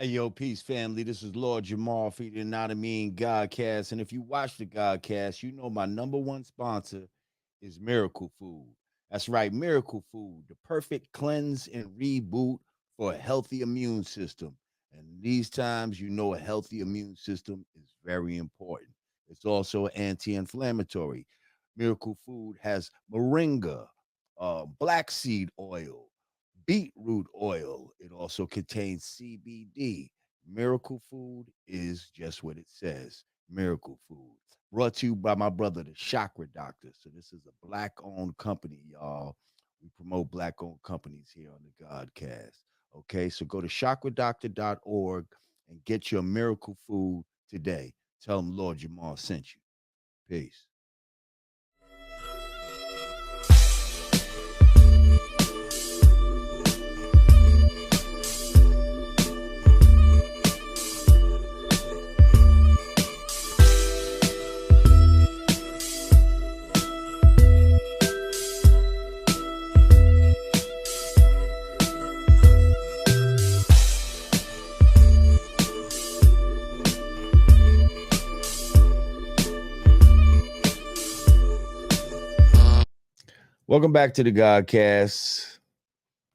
Hey, yo, peace, family. This is Lord Jamal feeding Not a Mean Godcast. And if you watch the Godcast, you know my number one sponsor is Miracle Food. That's right, Miracle Food, the perfect cleanse and reboot for a healthy immune system. And these times, you know, a healthy immune system is very important. It's also anti inflammatory. Miracle Food has moringa, black seed oil, beetroot oil. It also contains CBD. Miracle Food is just what it says. Miracle Food. Brought to you by my brother, the Chakra Doctor. So this is a black-owned company, y'all. We promote black-owned companies here on the Godcast. Okay, so go to chakradoctor.org and get your Miracle Food today. Tell them Lord Jamal sent you. Peace. Welcome back to the Godcast.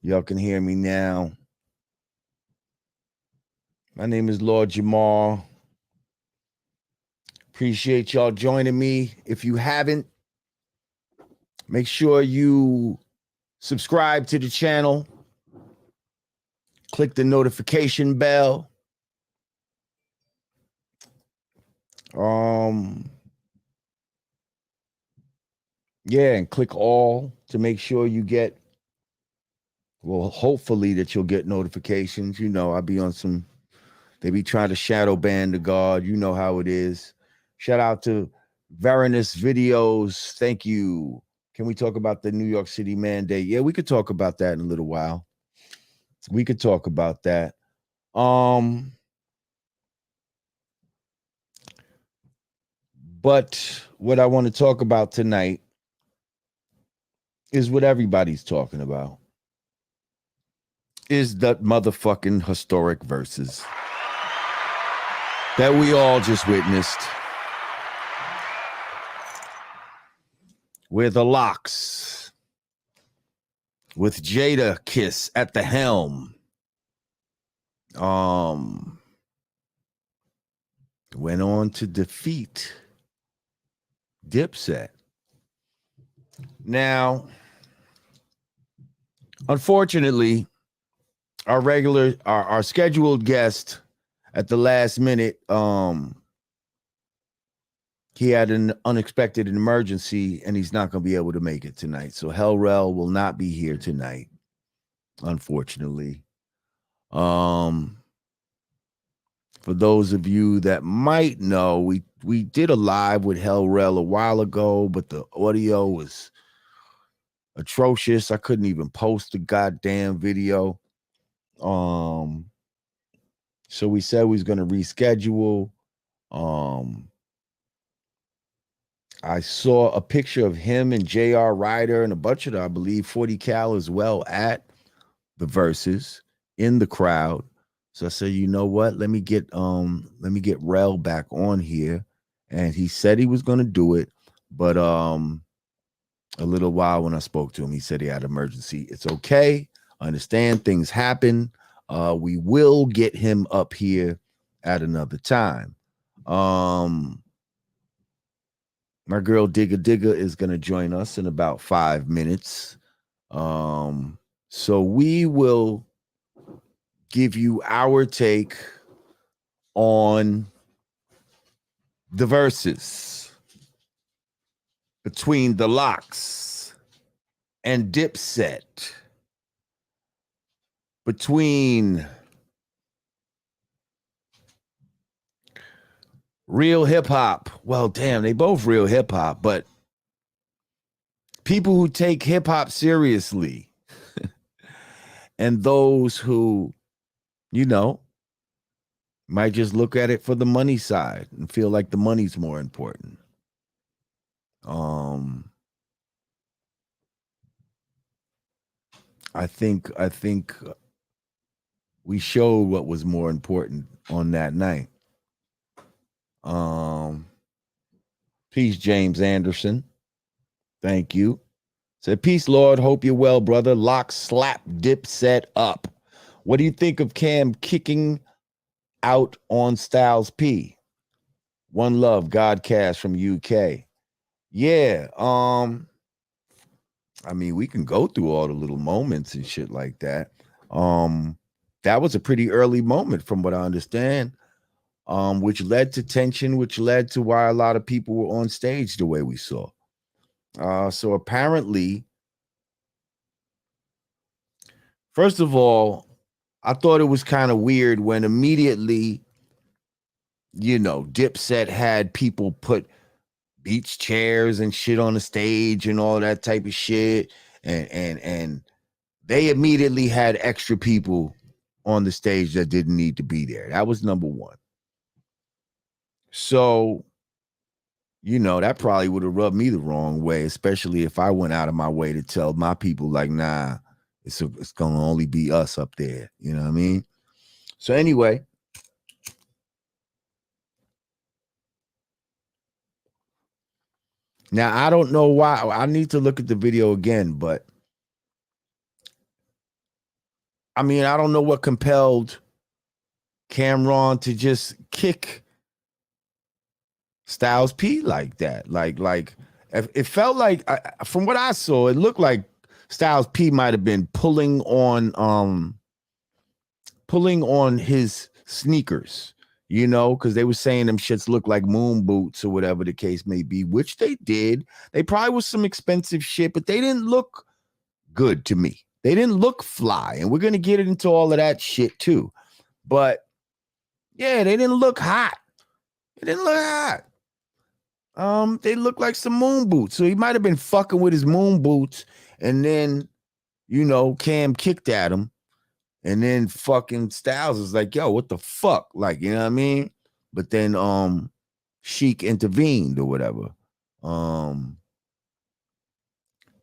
Y'all can hear me now. My name is Lord Jamal. Appreciate y'all joining me. If you haven't, make sure you subscribe to the channel, click the notification bell. Um, yeah, and click all to make sure you get, well, hopefully that you'll get notifications. You know, I'll be on some, they be trying to shadow ban the God. You know how it is. Shout out to Varanus Videos. Thank you. Can we talk about the New York City mandate? Yeah, we could talk about that in a little while. We could talk about that. But what I want to talk about tonight is what everybody's talking about. Is that motherfucking historic verses that we all just witnessed. Where the Locks with Jada Kiss at the helm went on to defeat Dipset. Now, unfortunately, our scheduled guest at the last minute, he had an unexpected emergency and he's not going to be able to make it tonight. So Hellrel will not be here tonight, unfortunately. For those of you that might know, we did a live with Hellrel a while ago, but the audio was atrocious. I couldn't even post the goddamn video. So we said we was gonna reschedule. I saw a picture of him and J.R. Ryder and a bunch of, I believe, 40 Cal as well at the verses in the crowd. So I said, you know what? Let me get Rel back on here. And he said he was gonna do it, but a little while when I spoke to him, he said he had emergency. It's okay. I understand things happen. We will get him up here at another time. My girl Digga Digga is gonna join us in about 5 minutes. So we will give you our take on the verses between the Locks and Dipset, between real hip hop. Well, damn, they both real hip hop, but people who take hip hop seriously and those who, you know, might just look at it for the money side and feel like the money's more important. I think we showed what was more important on that night. Peace, James Anderson. Thank you. Said, peace, Lord. Hope you're well, brother. Lock, slap, Dipset up. What do you think of Cam kicking out on Styles P? One love, Godcast from UK. Yeah. I mean, we can go through all the little moments and shit like that. That was a pretty early moment from what I understand. Which led to tension, which led to why a lot of people were on stage the way we saw. So apparently, first of all, I thought it was kind of weird when immediately, Dipset had people put beach chairs and shit on the stage and all that type of shit. And they immediately had extra people on the stage that didn't need to be there. That was number one. So, that probably would have rubbed me the wrong way, especially if I went out of my way to tell my people, like, nah, it's going to only be us up there. You know what I mean? So anyway, now I don't know why. I need to look at the video again, but I mean, I don't know what compelled Cameron to just kick Styles P like that. Like it felt like, from what I saw, it looked like Styles P might have been pulling on his sneakers, because they were saying them shits look like moon boots or whatever the case may be, which they did. They probably was some expensive shit, but they didn't look good to me. They didn't look fly, and we're gonna get into all of that shit too. But yeah, they didn't look hot. They didn't look hot. They looked like some moon boots. So he might have been fucking with his moon boots, and then, Cam kicked at him, and then fucking Styles is like, yo, what the fuck? Like, you know what I mean? But then Sheik intervened or whatever.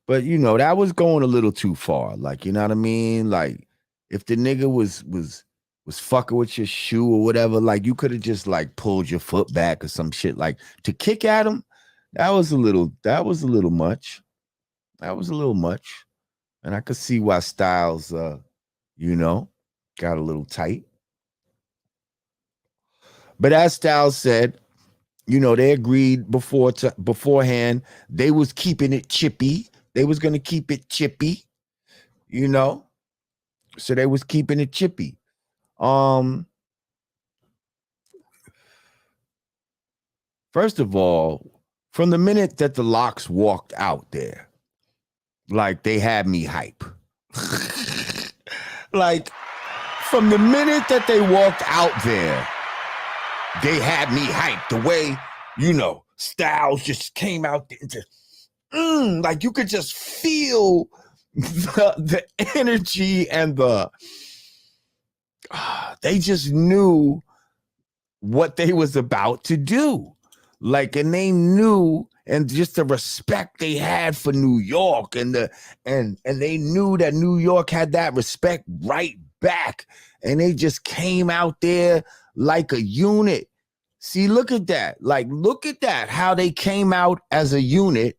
But that was going a little too far. Like, you know what I mean? Like, if the nigga was fucking with your shoe or whatever, like, you could have just like pulled your foot back or some shit. Like, to kick at him, that was a little much. That was a little much. And I could see why Styles got a little tight. But as Styles said, they agreed beforehand. They was keeping it chippy. They was going to keep it chippy, so they was keeping it chippy. First of all, from the minute that the Locks walked out there, like, they had me hype. Like, from the minute that they walked out there, they had me hype. The way, Styles just came out there and just, like, you could just feel the energy and they just knew what they was about to do. Like, and they knew, and just the respect they had for New York, and they knew that New York had that respect right back, and they just came out there like a unit. See, look at that. Like, look at that, how they came out as a unit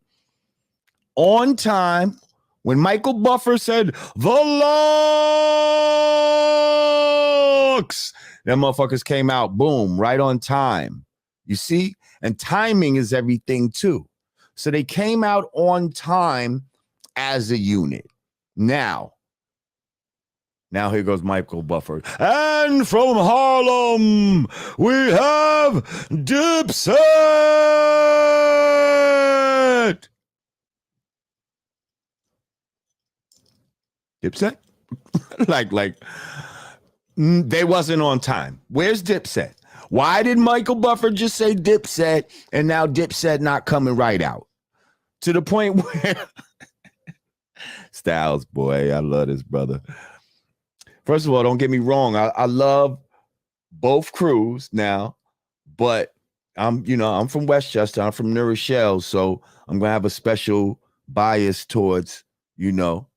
on time. When Michael Buffer said, the Locks, them motherfuckers came out, boom, right on time. You see? And timing is everything too. So they came out on time as a unit. Now here goes Michael Buffer. And from Harlem, we have Dipset. Dipset? like they wasn't on time. Where's Dipset? Why did Michael Buffer just say Dipset, and now Dipset not coming right out? To the point where Styles, boy, I love this brother. First of all, don't get me wrong. I love both crews now, but I'm from Westchester. I'm from New Rochelle, so I'm gonna have a special bias towards, y'all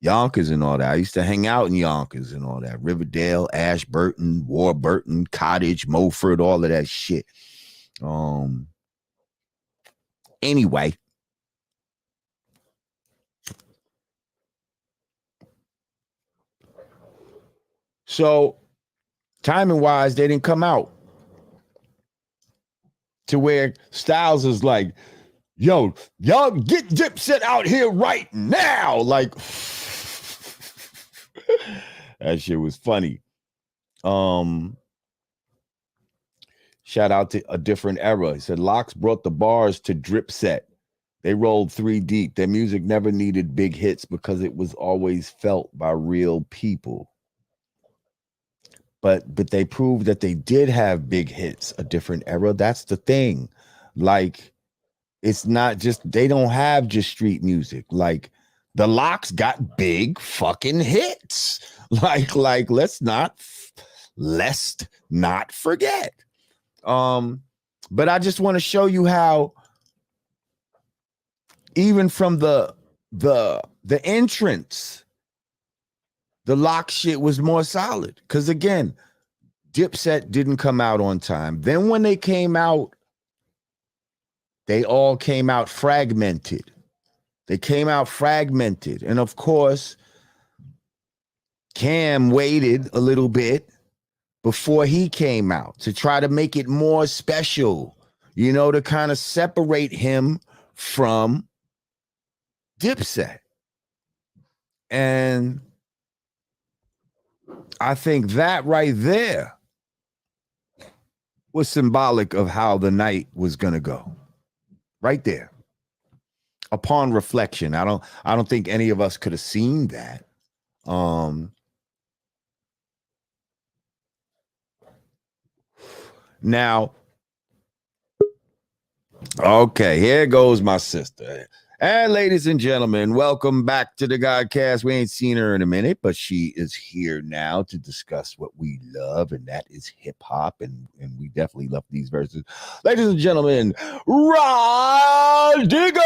Yonkers and all that. I used to hang out in Yonkers and all that. Riverdale, Ashburton, Warburton, Cottage, Mulford, all of that shit. Anyway. So, timing wise, they didn't come out to where Styles is like, yo, y'all get Dipset out here right now. Like, that shit was funny. Shout out to A Different Era. He said, Lox brought the bars to Dripset. They rolled 3 deep. Their music never needed big hits because it was always felt by real people. But they proved that they did have big hits. A Different Era. That's the thing. Like, it's not just, they don't have just street music. Like, the Lox got big fucking hits. Like let's not forget. But I just want to show you how even from the entrance, the Lox shit was more solid. Because again, Dipset didn't come out on time. Then when they came out, they all came out fragmented. And of course, Cam waited a little bit before he came out to try to make it more special, you know, to kind of separate him from Dipset. And I think that right there was symbolic of how the night was going to go. Right there. Upon reflection, I don't think any of us could have seen that. Now, okay, here goes my sister. And ladies and gentlemen, welcome back to the Godcast. We ain't seen her in a minute, but she is here now to discuss what we love, and that is hip hop. And we definitely love these verses. Ladies and gentlemen, Rah Digga!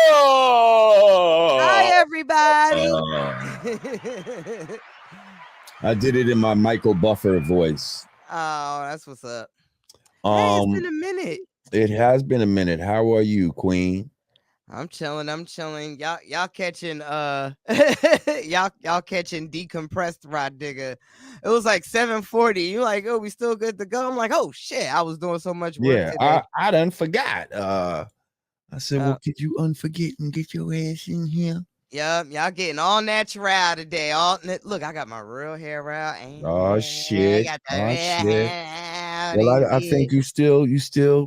Hi, everybody. I did it in my Michael Buffer voice. Oh, that's what's up. Hey, it's been a minute. It has been a minute. How are you, Queen? I'm chilling. Y'all catching y'all catching decompressed Rah Digga. It was like 7:40. You like, oh, we still good to go? I'm like, oh shit, I was doing so much work today. I done forgot. I said, well, could you unforget and get your ass in here? Yep, y'all getting all natural today. Look, I got my real hair out. Oh shit! Well, I think you still.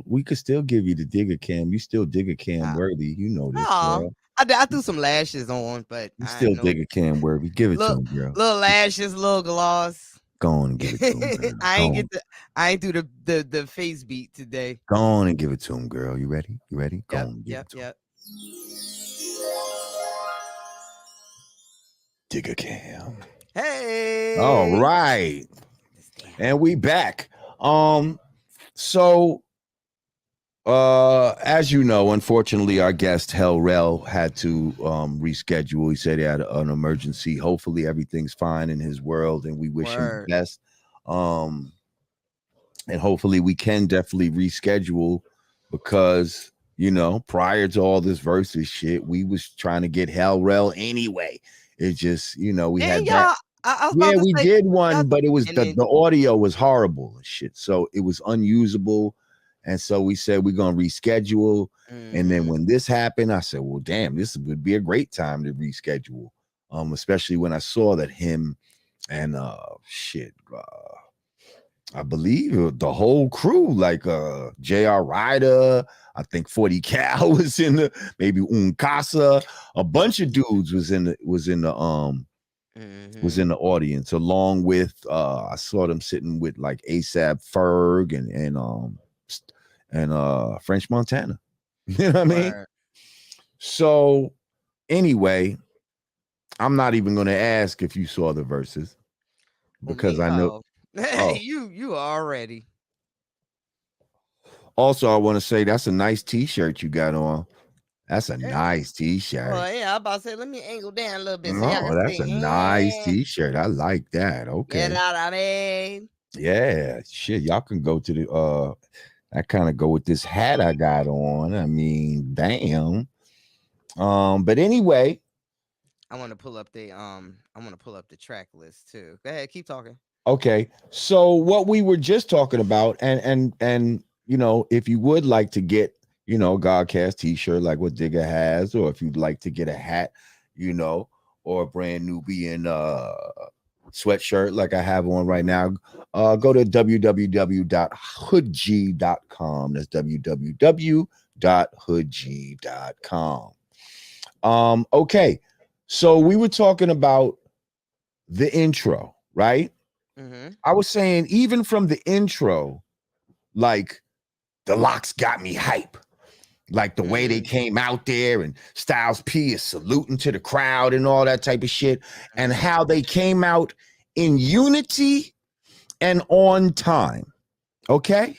We could still give you the Digga Cam. You still Digga Cam worthy. You know this, girl. I threw some lashes on, but you still Digga Cam worthy. Give it to him, girl. Little lashes, little gloss. Go on and give it to him, girl. I ain't do the face beat today. Go on and give it to him, girl. You ready? Go on and give it to him. Digga Cam. Hey. All right. And we back. So as you know, unfortunately, our guest Hell Rel had to reschedule. He said he had an emergency. Hopefully everything's fine in his world, and we wish him the best. And hopefully we can definitely reschedule, because you know, prior to all this versus shit, we was trying to get Hell Rel anyway. It just, you know, we had that. We did one, but it was the audio was horrible and shit, so it was unusable. And so we said we're gonna reschedule. And then when this happened, I said, well, damn, this would be a great time to reschedule. Especially when I saw that him and I believe the whole crew, like J.R. Ryder, I think 40 Cal was in the, maybe Uncasa, a bunch of dudes was in the audience, along with I saw them sitting with like ASAP Ferg and French Montana. You know what I mean? So anyway, I'm not even going to ask if you saw the verses, because I know you already. Also, I want to say that's a nice t-shirt you got on. That's a nice t-shirt. Oh yeah, I'm about to say, let me angle down a little bit so y'all Oh, can that's a nice see. t-shirt. I like that. Get Okay. out of me. Yeah, shit. Y'all can go to the I kind of go with this hat I got on. I mean, damn. But anyway, I want to pull up the track list too. Go ahead, keep talking. okay. So what we were just talking about, and you know, if you would like to get, you know, Godcast t-shirt like what Digger has, or if you'd like to get a hat, you know, or a brand Nubian sweatshirt like I have on right now, go to www.hoodg.com. That's www.hoodg.com. Okay. So we were talking about the intro, right? I was saying, even from the intro, like the Locks got me hype. Like the way they came out there, and Styles P is saluting to the crowd and all that type of shit, and how they came out in unity and on time. Okay.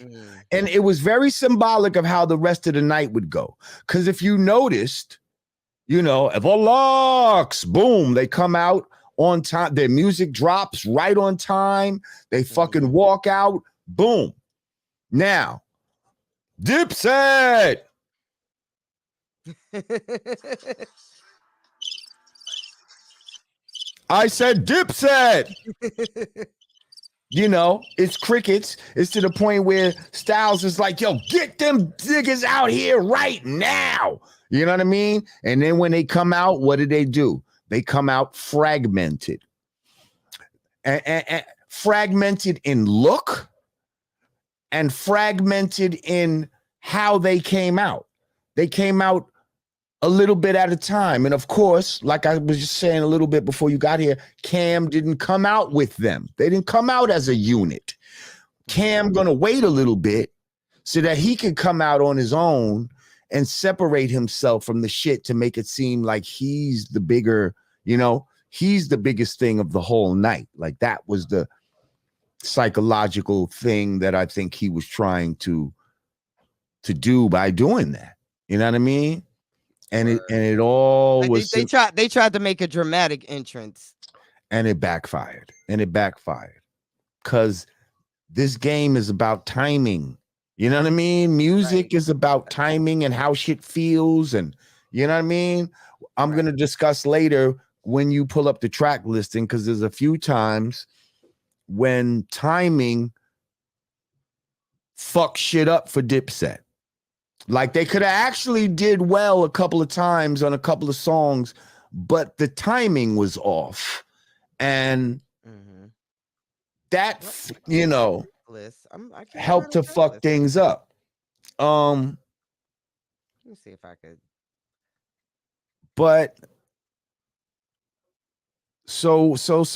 And it was very symbolic of how the rest of the night would go. Because if you noticed, you know, if a Locks, boom, they come out on time, their music drops right on time, they fucking walk out, boom. Now, Dipset. I said Dipset. You know, it's crickets. It's to the point where Styles is like, yo, get them niggas out here right now. You know what I mean? And then when they come out, what do? They come out fragmented. And fragmented in look and fragmented in how they came out. They came out a little bit at a time. And of course, like I was just saying a little bit before you got here, Cam didn't come out with them. They didn't come out as a unit. Cam gonna wait a little bit so that he can come out on his own and separate himself from the shit to make it seem like he's the bigger, you know, he's the biggest thing of the whole night. Like that was the psychological thing that I think he was trying to do by doing that. You know what I mean? And it all like was they tried to make a dramatic entrance, and it backfired. Because this game is about timing. You know what I mean? Music is about timing and how shit feels, and you know what I mean? I'm gonna discuss later when you pull up the track listing, because there's a few times when timing fuck shit up for Dipset. Like they could have actually did well a couple of times on a couple of songs, but the timing was off. And that, you know, helped to fuck things up. Let me see if I could. But so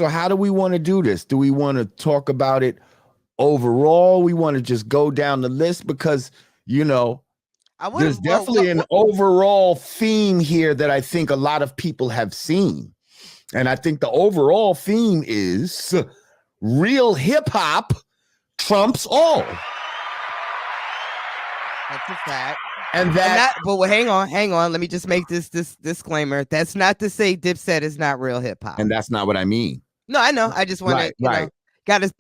how do we want to do this? Do we want to talk about it overall? We want to just go down the list, because, you know, there's definitely an overall theme here that I think a lot of people have seen. And I think the overall theme is real hip hop trumps all. That's a fact. But hang on. Let me just make this disclaimer. That's not to say Dipset is not real hip hop. And that's not what I mean. No, I know. I just want to, you know,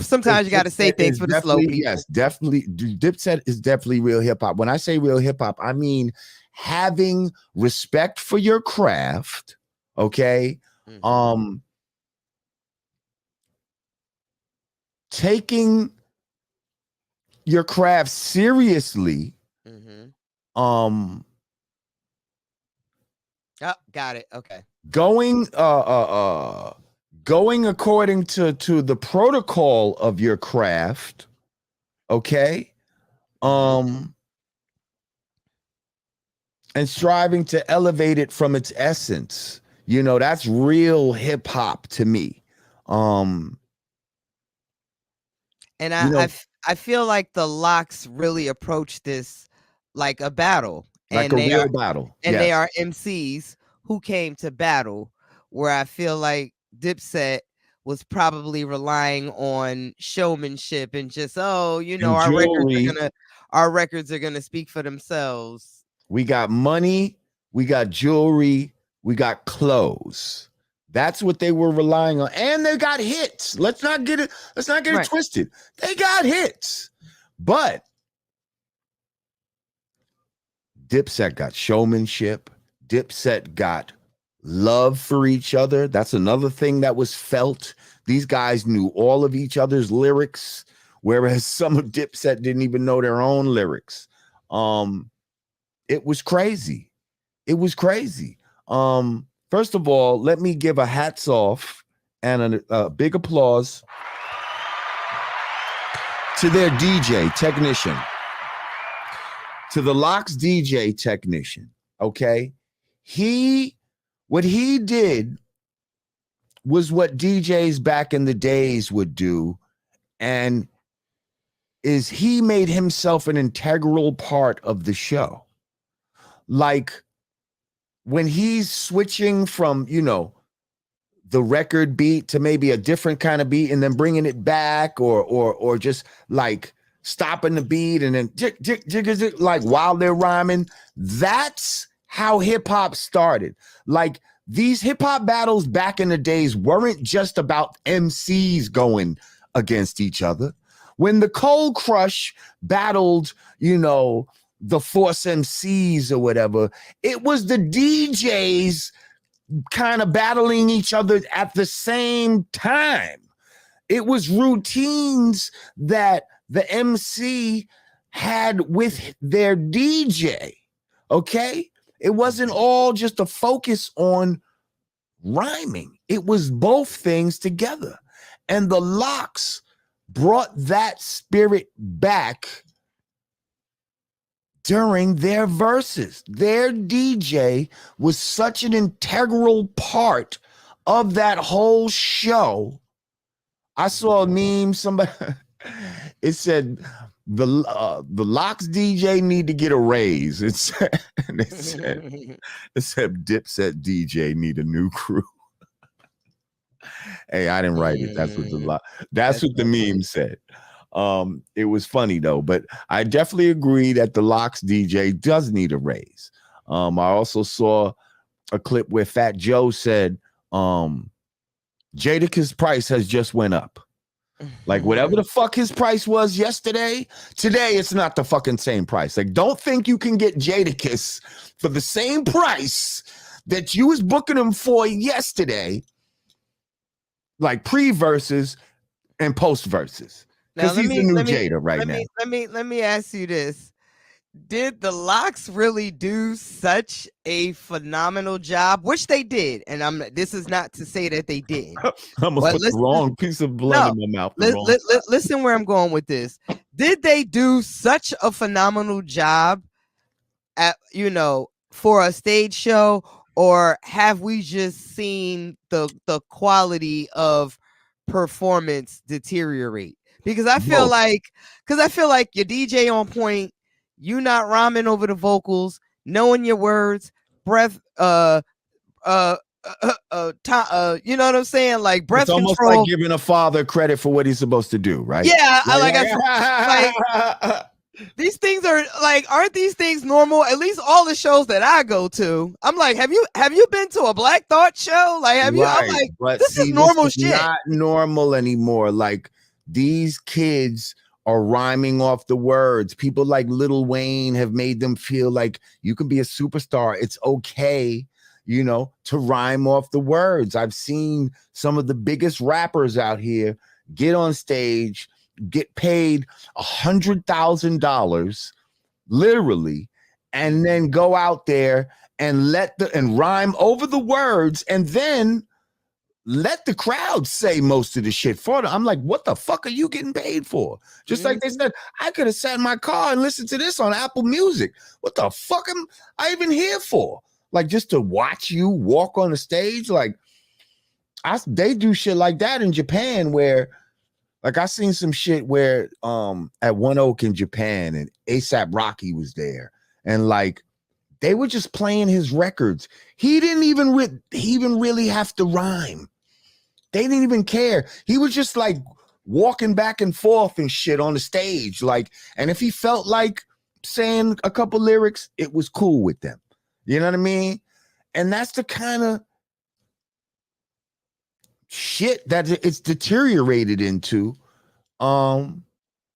sometimes you gotta say things for the slow people. Yes, definitely. Dipset is definitely real hip hop. When I say real hip hop, I mean having respect for your craft. Okay. Taking your craft seriously. Oh, got it. Okay. Going according to the protocol of your craft. Okay. And striving to elevate it from its essence. You know, that's real hip hop to me. And I feel like the Locks really approach this like a battle, like a real battle, and they are MCs who came to battle. Where I feel like Dipset was probably relying on showmanship and just, you know, our records are gonna speak for themselves. We got money, we got jewelry, we got clothes. That's what they were relying on. And they got hits. Let's not get it Right. twisted. They got hits. But Dipset got showmanship. Dipset got love for each other. That's another thing that was felt. These guys knew all of each other's lyrics, whereas some of Dipset didn't even know their own lyrics. It was crazy. It was crazy. First of all, let me give a hats off and a big applause to their DJ technician, to the LOX DJ technician. Okay. What he did was what DJs back in the days would do. And he made himself an integral part of the show. Like when he's switching from, the record beat to maybe a different kind of beat and then bringing it back or just like stopping the beat and then like while they're rhyming, that's how hip hop started. Like these hip hop battles back in the days weren't just about MCs going against each other. When the Cold Crush battled, the Force MCs or whatever, it was the DJs kind of battling each other at the same time. It was routines that the MC had with their DJ. Okay. It wasn't all just a focus on rhyming. It was both things together. And the LOX brought that spirit back during their verses. Their DJ was such an integral part of that whole show. I saw a meme, somebody, it said, the LOX DJ need to get a raise. It said Dipset DJ need a new crew. Hey, I didn't write it. That's what the meme said. It was funny though, but I definitely agree that the LOX DJ does need a raise. I also saw a clip where Fat Joe said, Jadakiss price has just went up. Like whatever the fuck his price was yesterday, today it's not the fucking same price. Like don't think you can get Jadakiss for the same price that you was booking him for yesterday, like pre-verses and post-verses. Because he's the new Jada right now. Let me ask you this. Did the LOX really do such a phenomenal job? Which they did. And this is not to say that they did. I almost put the wrong piece of blood in my mouth. Listen where I'm going with this. Did they do such a phenomenal job at, for a stage show, or have we just seen the quality of performance deteriorate? Because I feel like your DJ on point, you not rhyming over the vocals, knowing your words, breath, you know what I'm saying? Like breath it's almost control. Like giving a father credit for what he's supposed to do, right? Yeah, these things are like, aren't these things normal? At least all the shows that I go to, I'm like, have you been to a Black Thought show? Like, have you? I'm like, but this is normal shit. Not normal anymore. Like these kids are rhyming off the words. People like Lil Wayne have made them feel like you can be a superstar. It's okay, to rhyme off the words. I've seen some of the biggest rappers out here get on stage, get paid $100,000 literally, and then go out there and rhyme over the words and then let the crowd say most of the shit for them. I'm like, what the fuck are you getting paid for? Just like they said, I could have sat in my car and listened to this on Apple Music. What the fuck am I even here for? Like just to watch you walk on the stage? Like they do shit like that in Japan where like I seen some shit where at One Oak in Japan and ASAP Rocky was there and like they were just playing his records. He didn't even really have to rhyme. They didn't even care. He was just like walking back and forth and shit on the stage. Like, and if he felt like saying a couple lyrics, it was cool with them. You know what I mean? And that's the kind of shit that it's deteriorated into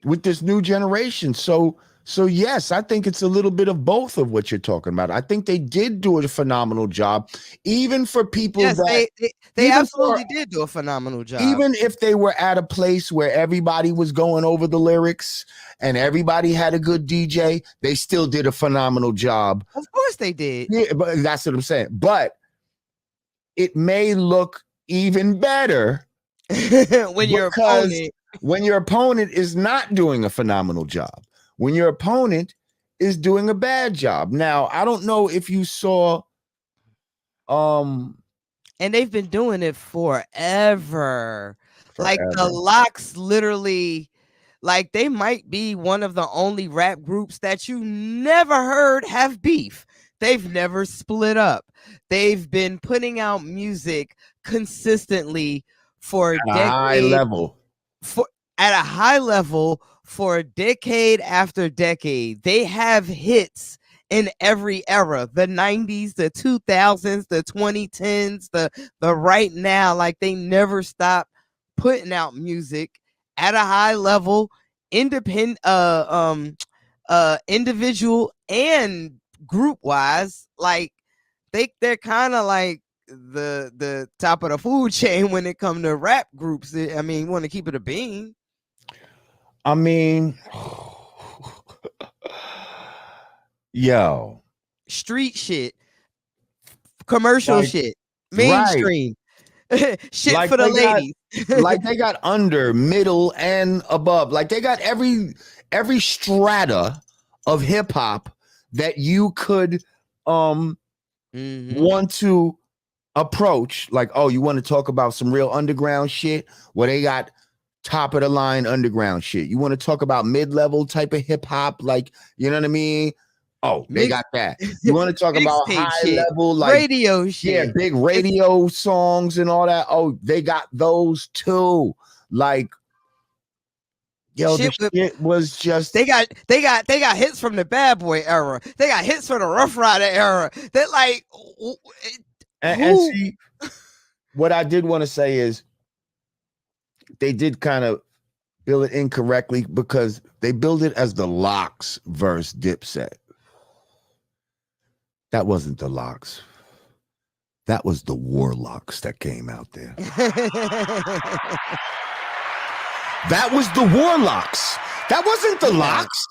with this new generation. So yes, I think it's a little bit of both of what you're talking about. I think they did do a phenomenal job, even for people Yes, that they even absolutely did do a phenomenal job. even if they were at a place where everybody was going over the lyrics and everybody had a good DJ, they still did a phenomenal job. Of course they did. Yeah, but that's what I'm saying. But it may look even better when your opponent is not doing a phenomenal job. When your opponent is doing a bad job. Now, I don't know if you saw and they've been doing it forever. Like the Locks literally, like they might be one of the only rap groups that you never heard have beef. They've never split up. They've been putting out music consistently for at a high level. At a high level for decade after decade. They have hits in every era, the 90s, the 2000s, the 2010s, the right now. Like they never stop putting out music at a high level, independent, individual and group wise. Like they're kind of like the top of the food chain when it comes to rap groups. I mean, you want to keep it a bean. I mean, yo, street shit, commercial shit, mainstream shit like for the ladies. Like they got under, middle, and above. Like they got every strata of hip hop that you could want to approach. Like, oh, you want to talk about some real underground shit? Well, they got top of the line underground shit. You want to talk about mid-level type of hip hop, like, you know what I mean? Oh, they got that. You want to talk about high level, like radio shit? Yeah, big radio songs and all that. Oh, they got those too. Like, yo, shit was just they got hits from the Bad Boy era. They got hits from the Rough Rider era. That like, and see, what I did want to say is, they did kind of build it incorrectly because they build it as the Locks versus Dipset. That wasn't the Locks. That was the Warlocks that came out there. That was the Warlocks. That wasn't the Locks.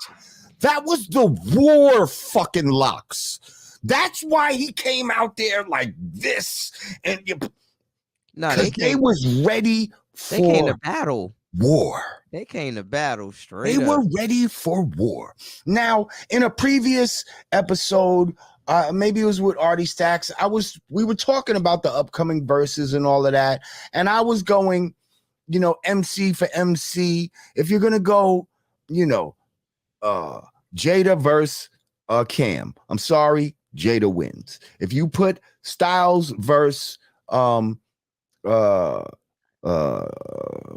That was the War fucking Locks. That's why he came out there like this. And they was ready. They came to battle. War. They came to battle straight. They were ready for war. Now, in a previous episode, maybe it was with Artie Stacks, we were talking about the upcoming verses and all of that, and I was going, MC for MC. If you're gonna go, Jada versus Cam, I'm sorry, Jada wins. If you put Styles versus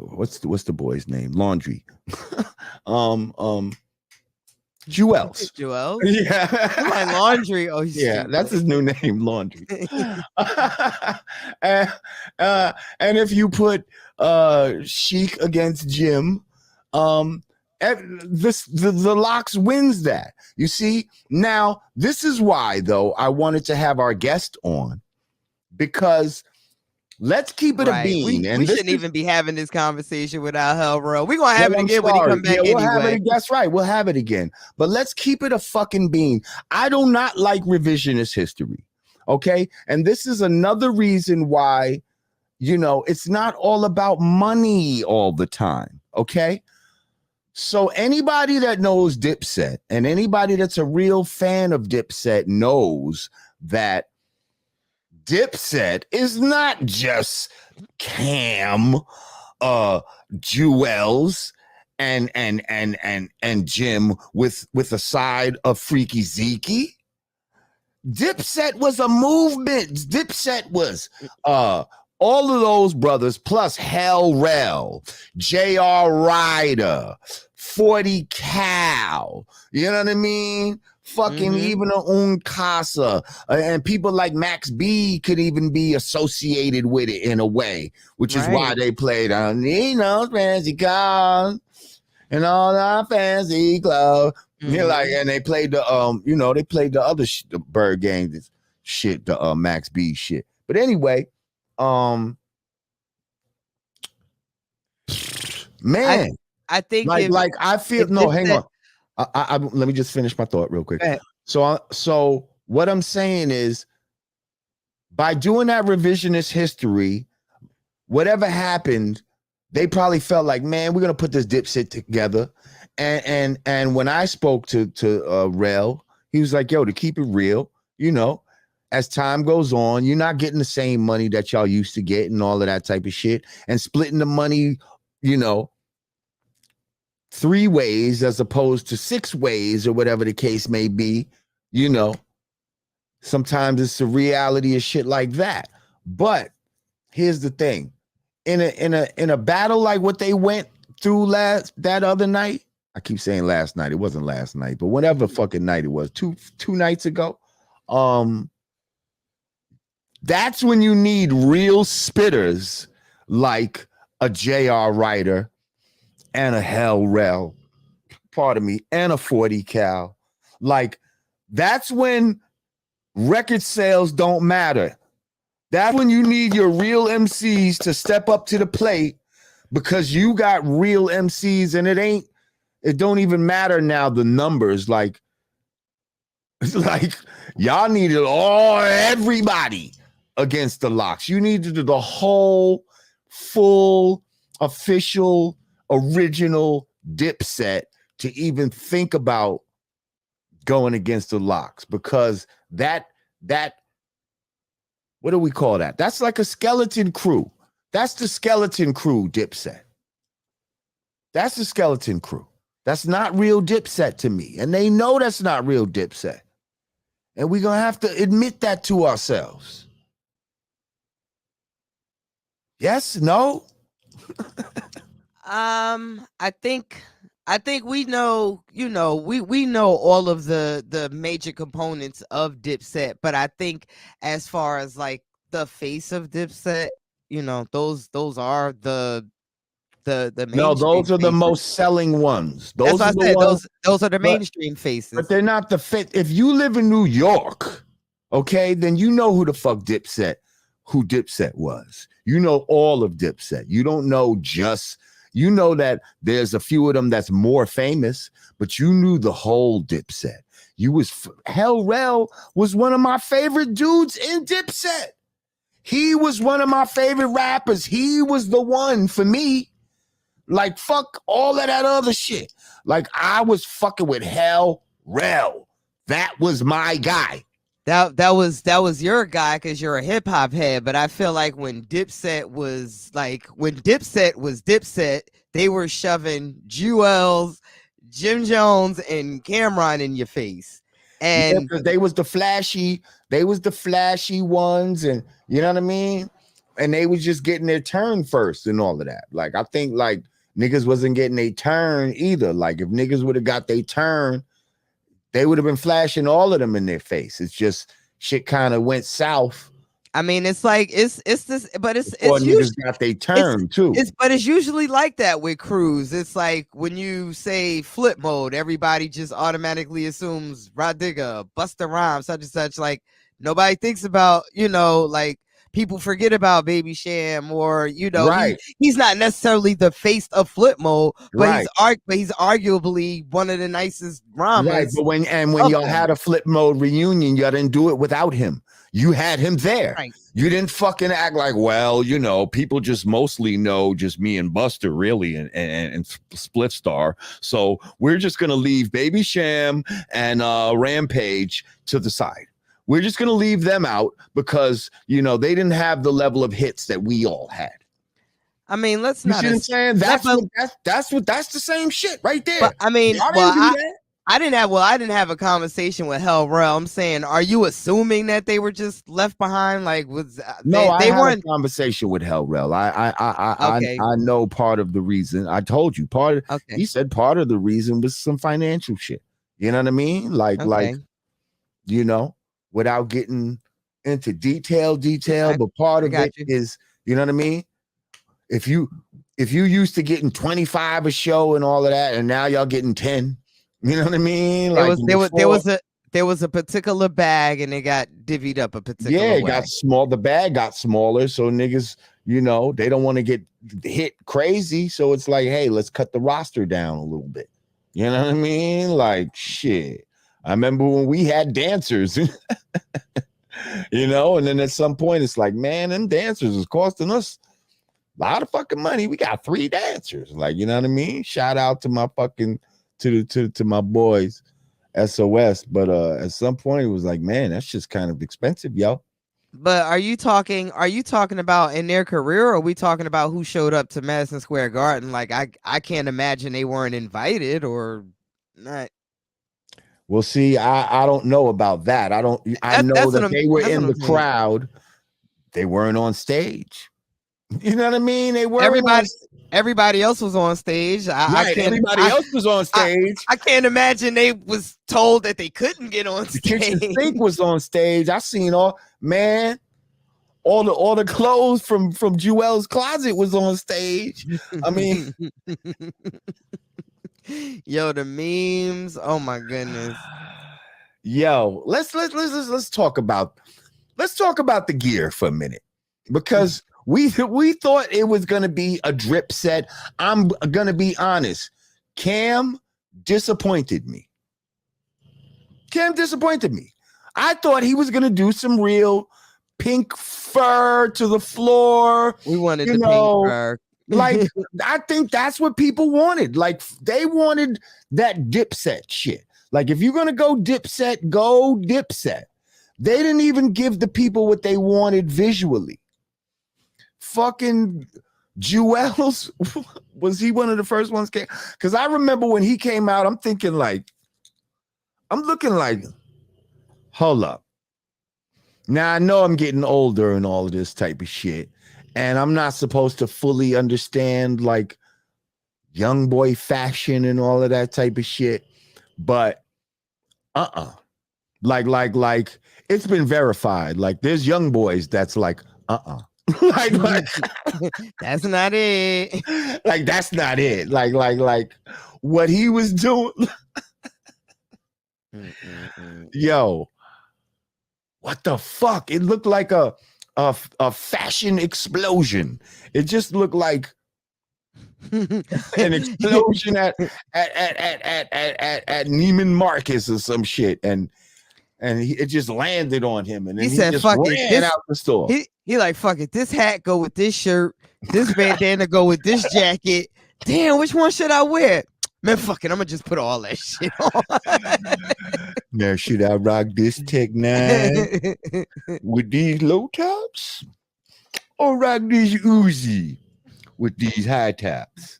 what's the boy's name? Laundry. Juelz. Yeah. My Laundry. Oh, yeah, stupid. That's his new name, Laundry. And if you put Sheik against Jim, the Locks wins that. You see, now this is why though I wanted to have our guest on, because let's keep it a bean. We shouldn't even be having this conversation without Hell Row. We're going to have it again when he come back anyway. Have it, that's right. We'll have it again. But let's keep it a fucking bean. I do not like revisionist history. Okay? And this is another reason why, it's not all about money all the time. Okay? So anybody that knows Dipset and anybody that's a real fan of Dipset knows that Dipset is not just Cam, Juelz, and Jim with a side of Freaky Zeke. Dipset was a movement. Dipset was all of those brothers plus Hell Rell, J.R. Ryder, 40 Cal. You know what I mean? fucking even a Casa, and people like Max B could even be associated with it in a way, which is why they played on fancy cars and all our fancy clothes. Like, and they played the they played the other the Bird Gang shit, the Max B shit. But anyway, man, I think like I feel hang on. I let me just finish my thought real quick. So what I'm saying is, by doing that revisionist history, whatever happened, they probably felt like, man, we're gonna put this Dipset together. And when I spoke to Rel, he was like, yo, to keep it real, as time goes on, you're not getting the same money that y'all used to get and all of that type of shit, and splitting the money, 3 ways as opposed to 6 ways or whatever the case may be. Sometimes it's the reality of shit like that. But here's the thing: in a battle like what they went through that other night, I keep saying last night, it wasn't last night, but whatever fucking night it was, two nights ago, that's when you need real spitters like a J.R. Writer and a Hell Rel, and a 40 Cal. Like, that's when record sales don't matter. That's when you need your real MCs to step up to the plate, because you got real MCs, and it don't even matter now, the numbers. Like y'all needed everybody against the Lox. You needed the whole full official original Dipset to even think about going against the Lox, because that what do we call that? That's like a skeleton crew. That's the skeleton crew Dipset. That's the skeleton crew. That's not real Dipset to me. And they know that's not real Dipset. And we're going to have to admit that to ourselves. Yes? No? I think we know, we know all of the major components of Dipset, but I think as far as like the face of Dipset, those are the no, those are the most selling ones. Those are the ones, those are the mainstream faces. But they're not the fit. If you live in New York, okay, then you know who the fuck Dipset was. You know all of Dipset. You don't know just, you know that there's a few of them that's more famous, but you knew the whole Dipset. Hell Rel was one of my favorite dudes in Dipset. He was one of my favorite rappers. He was the one for me. Like, fuck all of that other shit. Like, I was fucking with Hell Rel. That was my guy. That was your guy because you're a hip hop head. But I feel like when Dipset was Dipset, they were shoving Jewels, Jim Jones, and Cameron in your face. And they was the flashy ones, and you know what I mean? And they was just getting their turn first and all of that. Like, I think like niggas wasn't getting a turn either. Like, if niggas would have got their turn, they would have been flashing all of them in their face. It's just shit kind of went south. I mean, it's like it's this, but it's usually got their turn too. But it's usually like that with crews. It's like when you say flip mode, everybody just automatically assumes Rod Digga, Busta Rhymes, such and such. Like, nobody thinks about, like, people forget about Baby Sham, or right. He's not necessarily the face of flip mode, but right. he's arguably one of the nicest rhymers. Right, but when y'all had a flip mode reunion, y'all didn't do it without him. You had him there. Right. You didn't fucking act like, well, people just mostly know just me and Buster, really, and Split Star. So we're just gonna leave Baby Sham and Rampage to the side. We're just going to leave them out because, they didn't have the level of hits that we all had. I mean, let's you not. See what I'm saying? That's the same shit right there. But, I mean, I didn't have a conversation with Hell Rel. I'm saying, are you assuming that they were just left behind? Like, I had a conversation with Hell Rel. I know part of the reason. I told you he said part of the reason was some financial shit. You know what I mean? Like, Okay. you know, without getting into detail, but part I of got it you. is, you know what I mean? If you used to getting 25 a show and all of that, and now y'all getting 10, you know what I mean? There Like was there was there before, was a there was a particular bag and it got divvied up a yeah, particular it got way. small. The bag got smaller, so niggas, you know, they don't want to get hit crazy. So it's like, hey, let's cut the roster down a little bit. You know what I mean? Like shit. I remember when we had dancers, you know, and then at some point it's like, man, them dancers is costing us a lot of fucking money. We got 3 dancers. Like, you know what I mean? Shout out to my fucking to my boys, SOS. But at some point it was like, man, that's just kind of expensive, yo. But are you talking about in their career, or are we talking about who showed up to Madison Square Garden? Like I can't imagine they weren't invited or not. Well, see, I don't know about that. I know that they were That's what in I'm the saying. crowd. They weren't on stage. You know what I mean? They weren't on Everybody else was on stage. right. Everybody else was on stage. I can't imagine they was told that they couldn't get on The kitchen stage. sink was on stage. I seen all the clothes from Jewel's closet was on stage. I mean, yo, the memes. Oh my goodness. yo, let's talk about the gear for a minute, because we thought it was gonna be a drip set. I'm gonna be honest. Cam disappointed me. I thought he was gonna do some real pink fur to the floor. We wanted you the know, pink fur. Like, I think that's what people wanted. Like, they wanted that Dipset shit. Like, if you're gonna go Dipset, go Dipset. They didn't even give the people what they wanted visually. Fucking Jewels, was he one of the first ones came? Because I remember when he came out, I'm looking like, hold up. Now I know I'm getting older and all of this type of shit, and I'm not supposed to fully understand like young boy fashion and all of that type of shit, but like it's been verified. Like, there's young boys that's like like that's not it. Like, that's not it. Like what he was doing. Yo, what the fuck? It looked like a fashion explosion. It just looked like an explosion at Neiman Marcus or some shit, and it just landed on him, and then he said, just "Fuck ran it." out the store. He like, fuck it. This hat go with this shirt. This bandana go with this jacket. Damn, which one should I wear? Man, fuck it. I'm gonna just put all that shit on. Now, should I rock this Tech 9 with these low tops, or rock this Uzi with these high tops?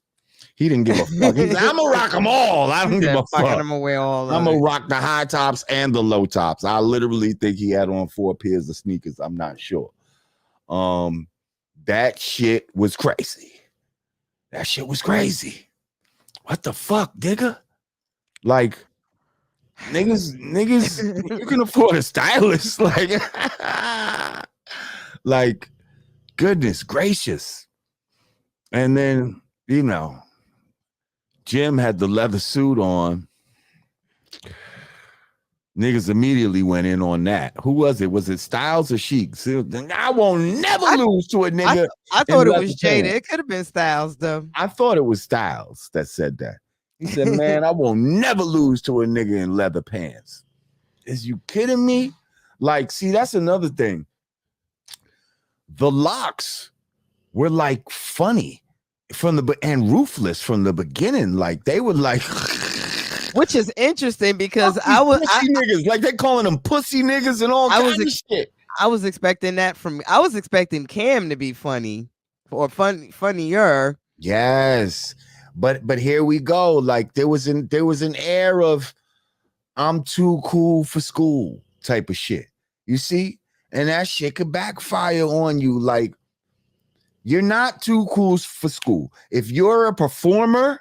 He didn't give a fuck. He's like, I'm gonna rock them all. I don't give a fuck. I'm gonna wear all. I'm gonna rock the high tops and the low tops. I literally think he had on 4 pairs of sneakers. I'm not sure. That shit was crazy. What the fuck, nigga? Like, niggas, you can afford a stylist. Like, goodness gracious. And then, you know, Jim had the leather suit on. Niggas immediately went in on that. Who was it? Was it Styles or Sheik? I won't never lose to a nigga. I thought it was Jada. It could have been Styles, though. I thought it was Styles that said that. He said, man, I will never lose to a nigga in leather pants. Is you kidding me? Like, see, that's another thing. The locks were like funny and ruthless from the beginning. Like, they were like, which is interesting because niggas, like, they calling them pussy niggas and all kinds of shit. I was expecting that I was expecting Cam to be funny or funnier. Yes. But here we go. Like, there was an air of I'm too cool for school type of shit. You see? And that shit could backfire on you. Like, you're not too cool for school. If you're a performer,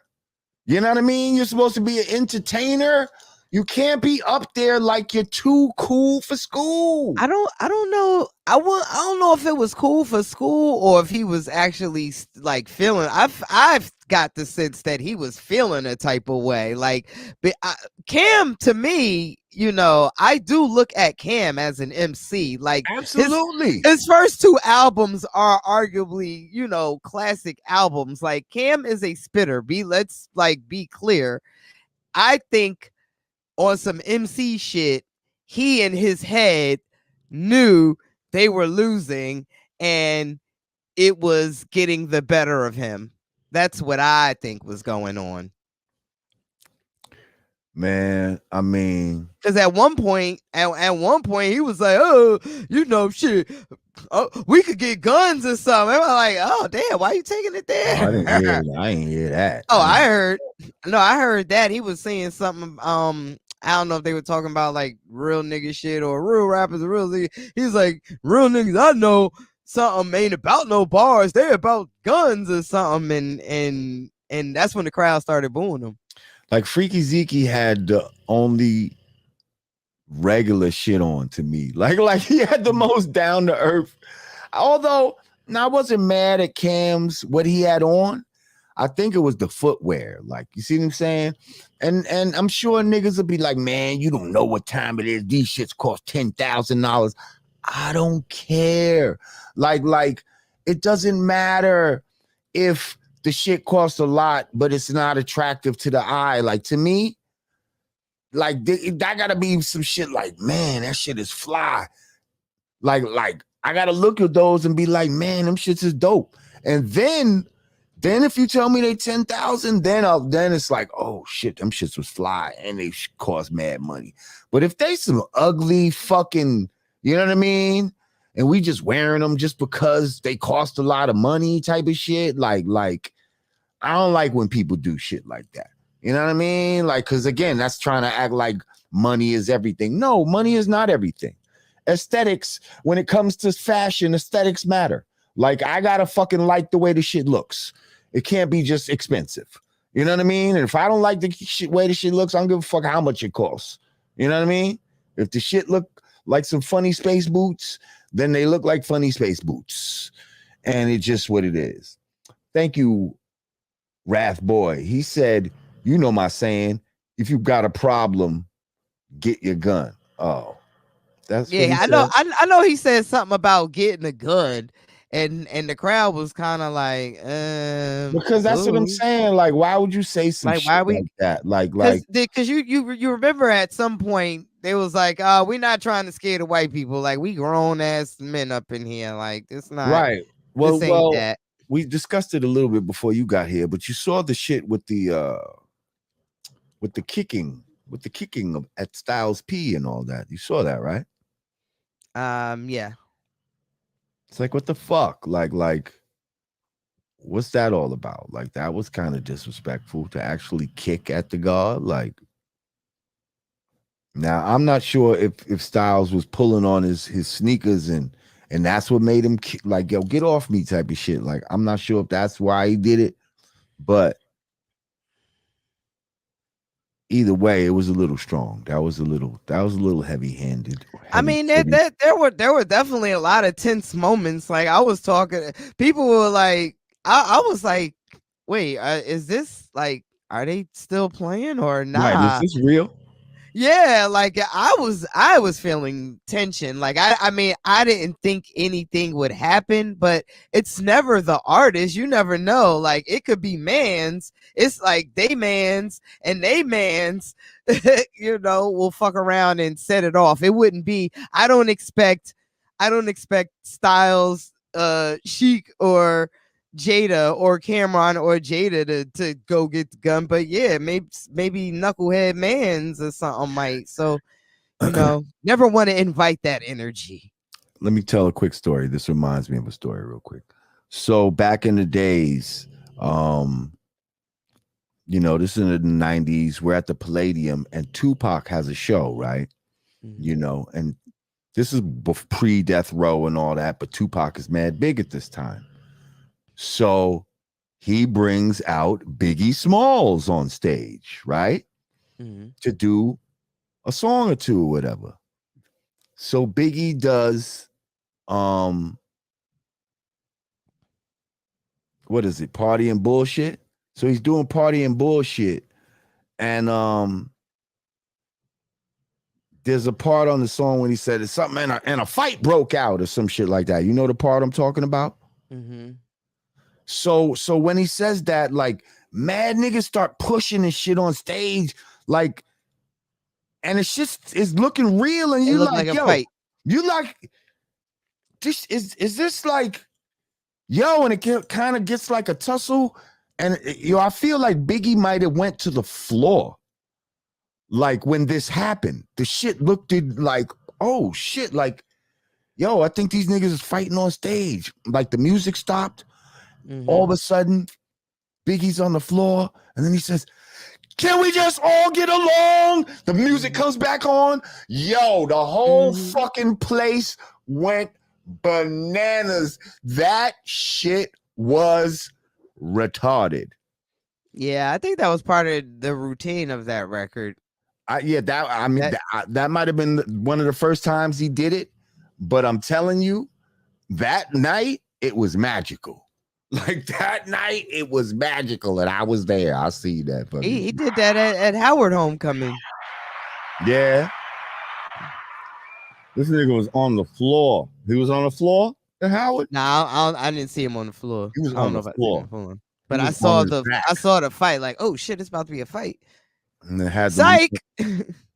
you know what I mean? You're supposed to be an entertainer. You can't be up there like you're too cool for school. I don't know. I don't know if it was cool for school or if he was actually like feeling. I've got the sense that he was feeling a type of way. Like, but Cam, to me, you know, I do look at Cam as an MC. Like, Absolutely. his first two albums are arguably, you know, classic albums. Like, Cam is a spitter. Let's like be clear. I think on some MC shit, he in his head knew they were losing and it was getting the better of him. That's what I think was going on. Man, I mean, because at one point he was like, oh, you know, shit, we could get guns or something. I'm like, oh damn, why are you taking it there? I didn't hear that. Oh, I heard that he was saying something. I don't know if they were talking about like real nigga shit or real rappers or real nigga. He's like, real niggas I know something ain't about no bars, they're about guns or something, and that's when the crowd started booing him. Like Freaky Zeke had the only regular shit on to me. Like he had the most down to earth. Although I wasn't mad at Cam's what he had on. I think it was the footwear. Like, you see what I'm saying? And I'm sure niggas will be like, man, you don't know what time it is. These shits cost $10,000. I don't care. Like it doesn't matter if the shit costs a lot, but it's not attractive to the eye. Like, to me, like that gotta be some shit like, man, that shit is fly. Like I gotta look at those and be like, man, them shits is dope. And then if you tell me they 10,000, then it's like, oh shit, them shits was fly and they cost mad money. But if they some ugly fucking, you know what I mean? And we just wearing them just because they cost a lot of money type of shit. Like I don't like when people do shit like that. You know what I mean? Like, because again, that's trying to act like money is everything. No, money is not everything. Aesthetics, when it comes to fashion, aesthetics matter. Like, I gotta fucking like the way the shit looks. It can't be just expensive. You know what I mean? And if I don't like the way the shit looks, I don't give a fuck how much it costs. You know what I mean? If the shit look like some funny space boots, then they look like funny space boots. And it's just what it is. Thank you, Wrath Boy. He said, you know my saying, if you got a problem, get your gun. Oh, that's yeah. I know he said something about getting a gun. And the crowd was kind of like, because that's what I'm saying. Like, why would you say some like, shit like that? Like, because you remember at some point they was like, we're not trying to scare the white people. Like, we grown ass men up in here. Like, it's not right. Well, that. We discussed it a little bit before you got here, but you saw the shit with the kicking at Styles P and all that. You saw that, right? Yeah. It's like, what the fuck? Like, what's that all about? Like, that was kind of disrespectful to actually kick at the guard. Like, now I'm not sure if Styles was pulling on his sneakers and that's what made him like, yo, get off me type of shit. Like, I'm not sure if that's why he did it, but either way, it was a little strong. That was a little heavy-handed. I mean, there were definitely a lot of tense moments. Like, I was talking, people were like, I was like, wait, is this like, are they still playing or not? Right, is this real? Yeah, like I was feeling tension. Like, I mean, I didn't think anything would happen, but it's never the artist. You never know. Like, it could be mans. It's like they mans and they mans, you know, will fuck around and set it off. It wouldn't be. I don't expect Styles, Sheik, or Jada or Cameron or Jada to go get the gun, but yeah, maybe Knucklehead Mans or something might. So, you know, never want to invite that energy. Let me tell a quick story. This reminds me of a story real quick. So back in the days, you know, this is in the 90s, we're at the Palladium and Tupac has a show, right? Mm-hmm. You know, and this is pre-Death Row and all that, but Tupac is mad big at this time. So he brings out Biggie Smalls on stage, right? Mm-hmm. To do a song or two or whatever. So Biggie does what is it? Party and Bullshit. So he's doing Party and Bullshit. And there's a part on the song when he said it's something and a fight broke out or some shit like that. You know the part I'm talking about? Mm-hmm. So when he says that, like, mad niggas start pushing and shit on stage, like, and it's just it's looking real, and you like, a yo, fight. you like this is this like, yo, and it kind of gets like a tussle, and I feel like Biggie might have went to the floor, like when this happened. The shit looked like, oh shit, like, yo, I think these niggas is fighting on stage. Like the music stopped. Mm-hmm. All of a sudden, Biggie's on the floor, and then he says, "Can we just all get along?" The music comes back on. Yo, the whole fucking place went bananas. That shit was retarded. Yeah, I think that was part of the routine of that record. That might have been one of the first times he did it, but I'm telling you, that night it was magical. Like that night, it was magical, and I was there. I see that. He did that at Howard Homecoming. Yeah. This nigga was on the floor. He was on the floor at Howard? No, I didn't see him on the floor. He was on the floor. But I saw the fight. Like, oh shit, it's about to be a fight. And it had Psych.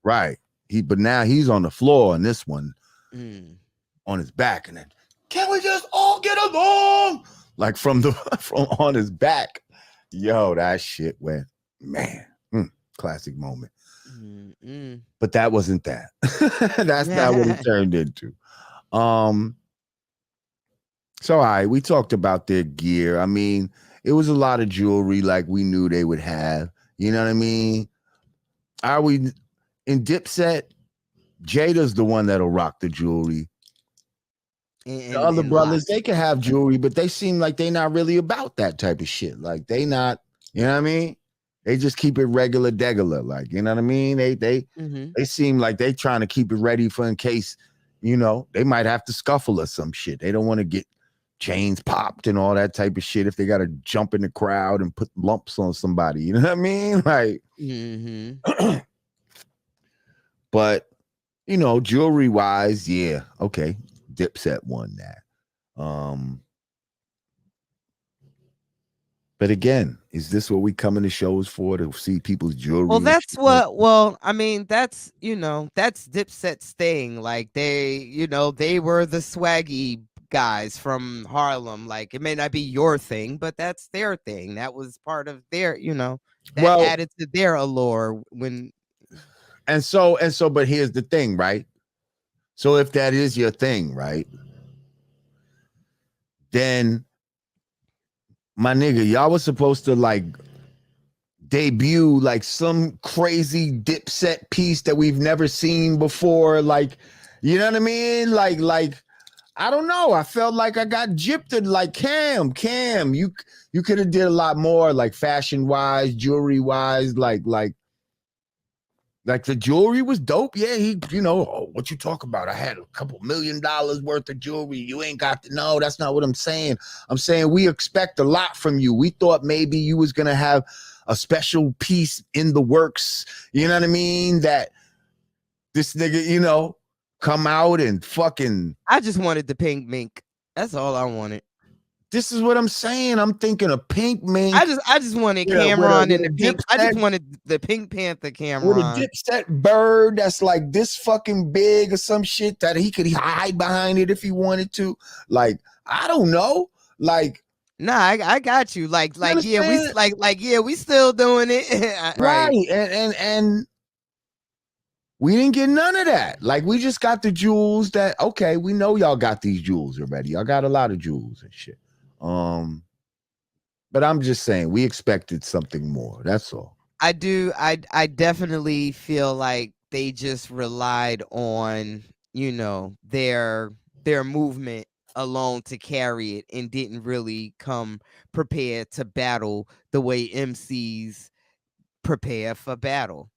Right. But now he's on the floor in this one, on his back, and then, can we just all get along? Like from on his back. Yo, that shit went, man. Classic moment. But that wasn't that. That's not what it turned into. So all right, we talked about their gear. I mean, it was a lot of jewelry like we knew they would have. You know what I mean? Are we in Dipset? Jada's the one that'll rock the jewelry. The other brothers, they can have jewelry, but they seem like they're not really about that type of shit. Like they not, you know what I mean? They just keep it regular degular, like, you know what I mean? They seem like they trying to keep it ready for in case, you know, they might have to scuffle or some shit. They don't want to get chains popped and all that type of shit if they got to jump in the crowd and put lumps on somebody. You know what I mean? Like, but, you know, jewelry wise, yeah, okay. Dipset won that. But again, is this what we come into shows for, to see people's jewelry? Well, I mean, that's, you know, that's Dipset's thing. Like they were the swaggy guys from Harlem. Like it may not be your thing, but that's their thing. That was part of their, you know, that added to their allure when. And so, but here's the thing, right? So if that is your thing, right? Then, my nigga, y'all was supposed to like debut like some crazy Dipset piece that we've never seen before. Like, you know what I mean? Like, I don't know. I felt like I got gypped. Like Cam, you could have did a lot more, like fashion wise, jewelry wise, like the jewelry was dope. Yeah, you know, what you talk about? I had a couple $1 million worth of jewelry. You ain't got to know. That's not what I'm saying. I'm saying we expect a lot from you. We thought maybe you was going to have a special piece in the works. You know what I mean? That this nigga, you know, come out and fucking. I just wanted the pink mink. That's all I wanted. This is what I'm saying. I'm thinking of pink mink. I just wanted Cameron and the pink. I just wanted the Pink Panther Cameron. With a Dipset bird that's like this fucking big or some shit that he could hide behind it if he wanted to. Like, I don't know. Like, nah, I got you. Like yeah, we still doing it. Right. And we didn't get none of that. Like, we just got the jewels that, okay, we know y'all got these jewels already. Y'all got a lot of jewels and shit. But I'm just saying we expected something more. That's all. I definitely feel like they just relied on, you know, their movement alone to carry it and didn't really come prepared to battle the way MCs prepare for battle.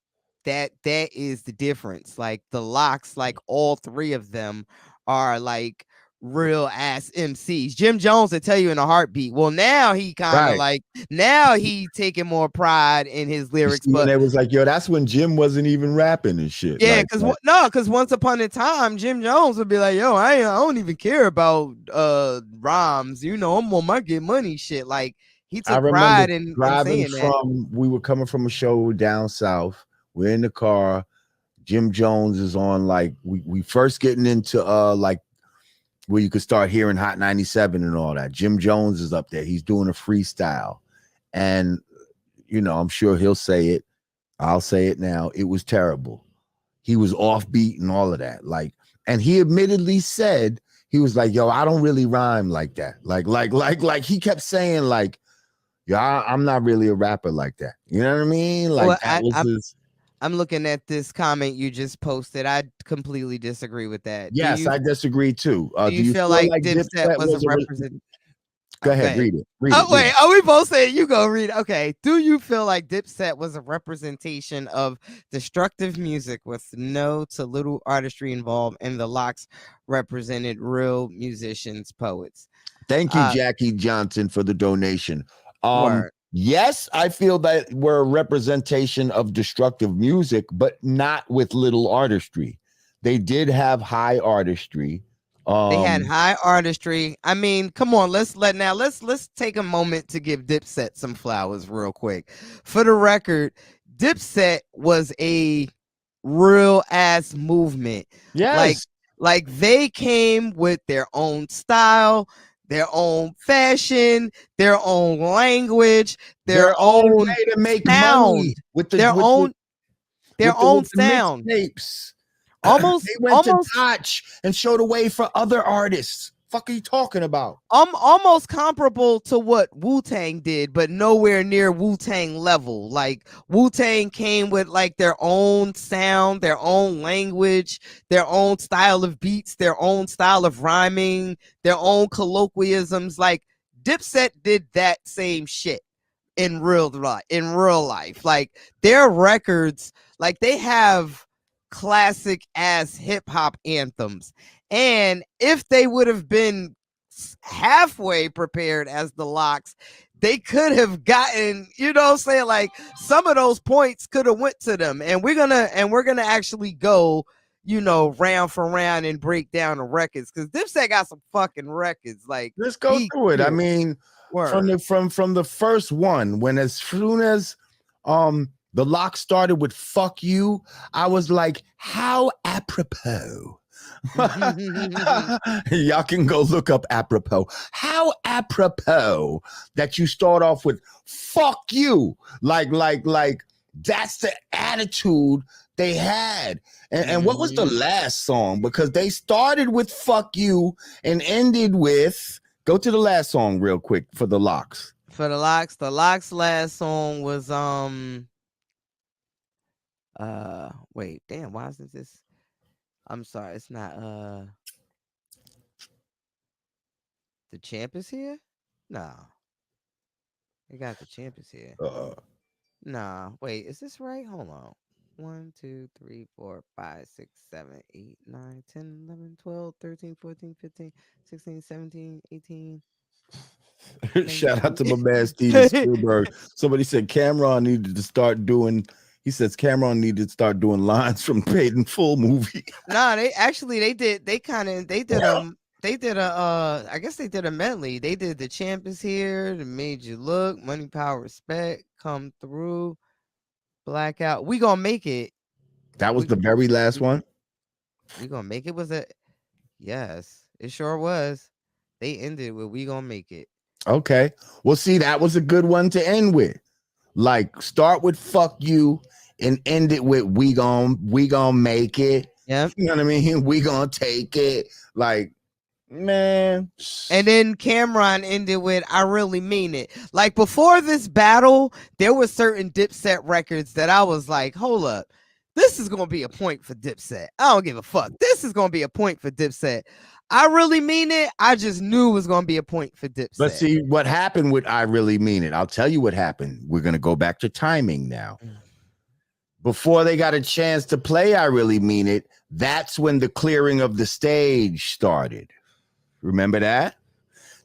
that is the difference. Like the Locks, like all three of them are like real ass MCs. Jim Jones will tell you in a heartbeat. Well, now he kind of Right. like now he taking more pride in his lyrics, And but it was like, yo, that's when Jim wasn't even rapping and shit. yeah, Like, because once upon a time, Jim Jones would be like, "Yo, I don't even care about rhymes. You know, I'm on my get money shit." Like he I took remember pride in driving saying that. we were coming from a show down south. We're in the car. Jim Jones is on, like, we first getting into like where you could start hearing Hot 97 and all that. Jim Jones is up there. He's doing a freestyle. And, you know, I'm sure he'll say it. I'll say it now. It was terrible. He was offbeat and all of that. Like, and he admittedly said, he was like, yo, I don't really rhyme like that. Like he kept saying, like, yo, I'm not really a rapper like that. You know what I mean? Like, Well, that was his. I'm looking at this comment you just posted. I completely disagree with that. Yes, I disagree too. Do you feel like Dipset was a Go ahead, read it. Oh, wait. Are we both saying you go read? Okay. Do you feel like Dipset was a representation of destructive music with no to little artistry involved, and the Locks represented real musicians, poets? Thank you, Jackie Johnson, for the donation. Word. Yes, I feel that we're a representation of destructive music, but not with little artistry. They did have high artistry. They had high artistry. I mean, come on, let's take a moment to give Dipset some flowers real quick. For the record, Dipset was a real ass movement. Yes. Like they came with their own style, their own fashion, their own language, their own way to make sound, money with their own sound. Mixtapes. Almost they went to Touch and showed a way for other artists. Fuck are you talking about? Almost comparable to what Wu-Tang did, but nowhere near Wu-Tang level. Like Wu-Tang came with like their own sound, their own language, their own style of beats, their own style of rhyming, their own colloquialisms. Like Dipset did that same shit in real life. Like their records, like they have classic ass hip hop anthems. And if they would have been halfway prepared as the Locks, they could have gotten, you know what I'm saying? Like some of those points could have went to them. And we're gonna actually go, you know, round for round and break down the records, because Dipset got some fucking records. Like let's go through it. I mean, from the first one, when as soon as the Lock started with "Fuck You," I was like, how apropos. Y'all can go look up apropos. How apropos that you start off with "fuck you." Like that's the attitude they had. And what was the last song? Because they started with "fuck you" and ended with, go to the last song real quick for the Locks. For the Locks last song was wait, damn, why isn't this? I'm sorry, it's not The Champ Is Here? No. They got The Champ Is Here. Nah, wait, is this right? Hold on. 1, 2, 3, 4, 5, 6, 7, 8, 9, 10, 11, 12, 13, 14, 15, 16, 17, 18. Shout out to my man Steven Spielberg. Somebody said Cameron needed to start doing. He says Cameron needed to start doing lines from Paid in Full movie. Nah, they did I guess they did a medley. They did The Champ Is Here, The Made You Look, Money, Power, Respect, Come Through, Blackout. We Gonna Make It. That was the very last one. We Gonna Make It was it? Yes, it sure was. They ended with We Gonna Make It. Okay. Well, see, that was a good one to end with. Like, start with "fuck you" and end it with we gonna make it. Yeah. You know what I mean? We gonna take it. Like, man. And then Cameron ended with "I really mean it." Like before this battle, there were certain Dipset records that I was like, hold up. This is gonna be a point for Dipset. I don't give a fuck. This is gonna be a point for Dipset. I really mean it. I just knew it was gonna be a point for Dipset. Let's see what happened with "I Really Mean It." I'll tell you what happened. We're gonna go back to timing now. before they got a chance to play I Really Mean It, that's when the clearing of the stage started. Remember that?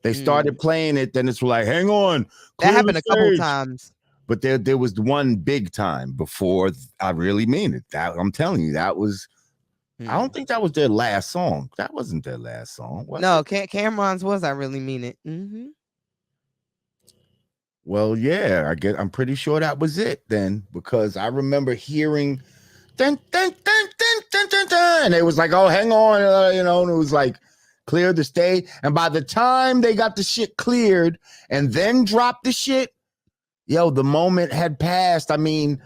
They started playing it, then it's like, hang on. That happened a couple times. But there was one big time before I Really Mean It. That I'm telling you, that was I don't think that was their last song. That wasn't their last song. No, Cameron's was I Really Mean It. Well, yeah, I'm pretty sure that was it then, because I remember hearing dun, dun, dun, dun, dun, dun, dun, and it was like, oh, hang on, and it was like clear the stage. And by the time they got the shit cleared and then dropped the shit, the moment had passed. I mean,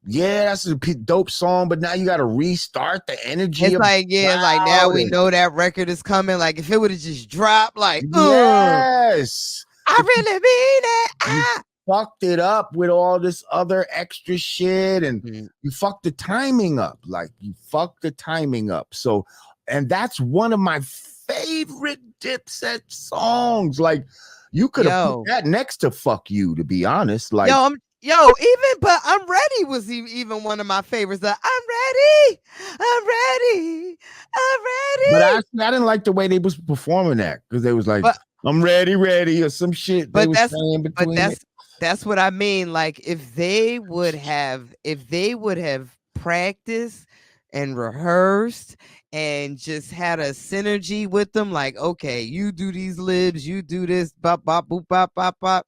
yeah, that's a dope song, but now you got to restart the energy. It's like, like now we know that record is coming. Like if it would have just dropped, like, yes. I really mean it. You fucked it up with all this other extra shit, and you fucked the timing up. Like you fucked the timing up. So, and that's one of my favorite Dipset songs. Like you could have put that next to "Fuck You," to be honest. Like, but I'm Ready was even one of my favorites. I'm ready. But I didn't like the way they was performing that, because they was like, I'm ready, or some shit. But that's what I mean. Like if they would have practiced and rehearsed and just had a synergy with them, like, okay, you do these libs, you do this, bop, bop, boop, bop, bop, bop.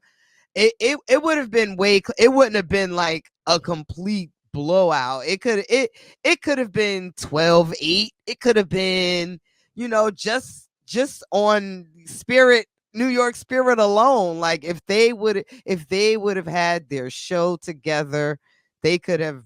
It would have been it wouldn't have been like a complete blowout. It could have been 12-8. It could have been, just on New York Spirit alone. Like if they would have had their show together, they could have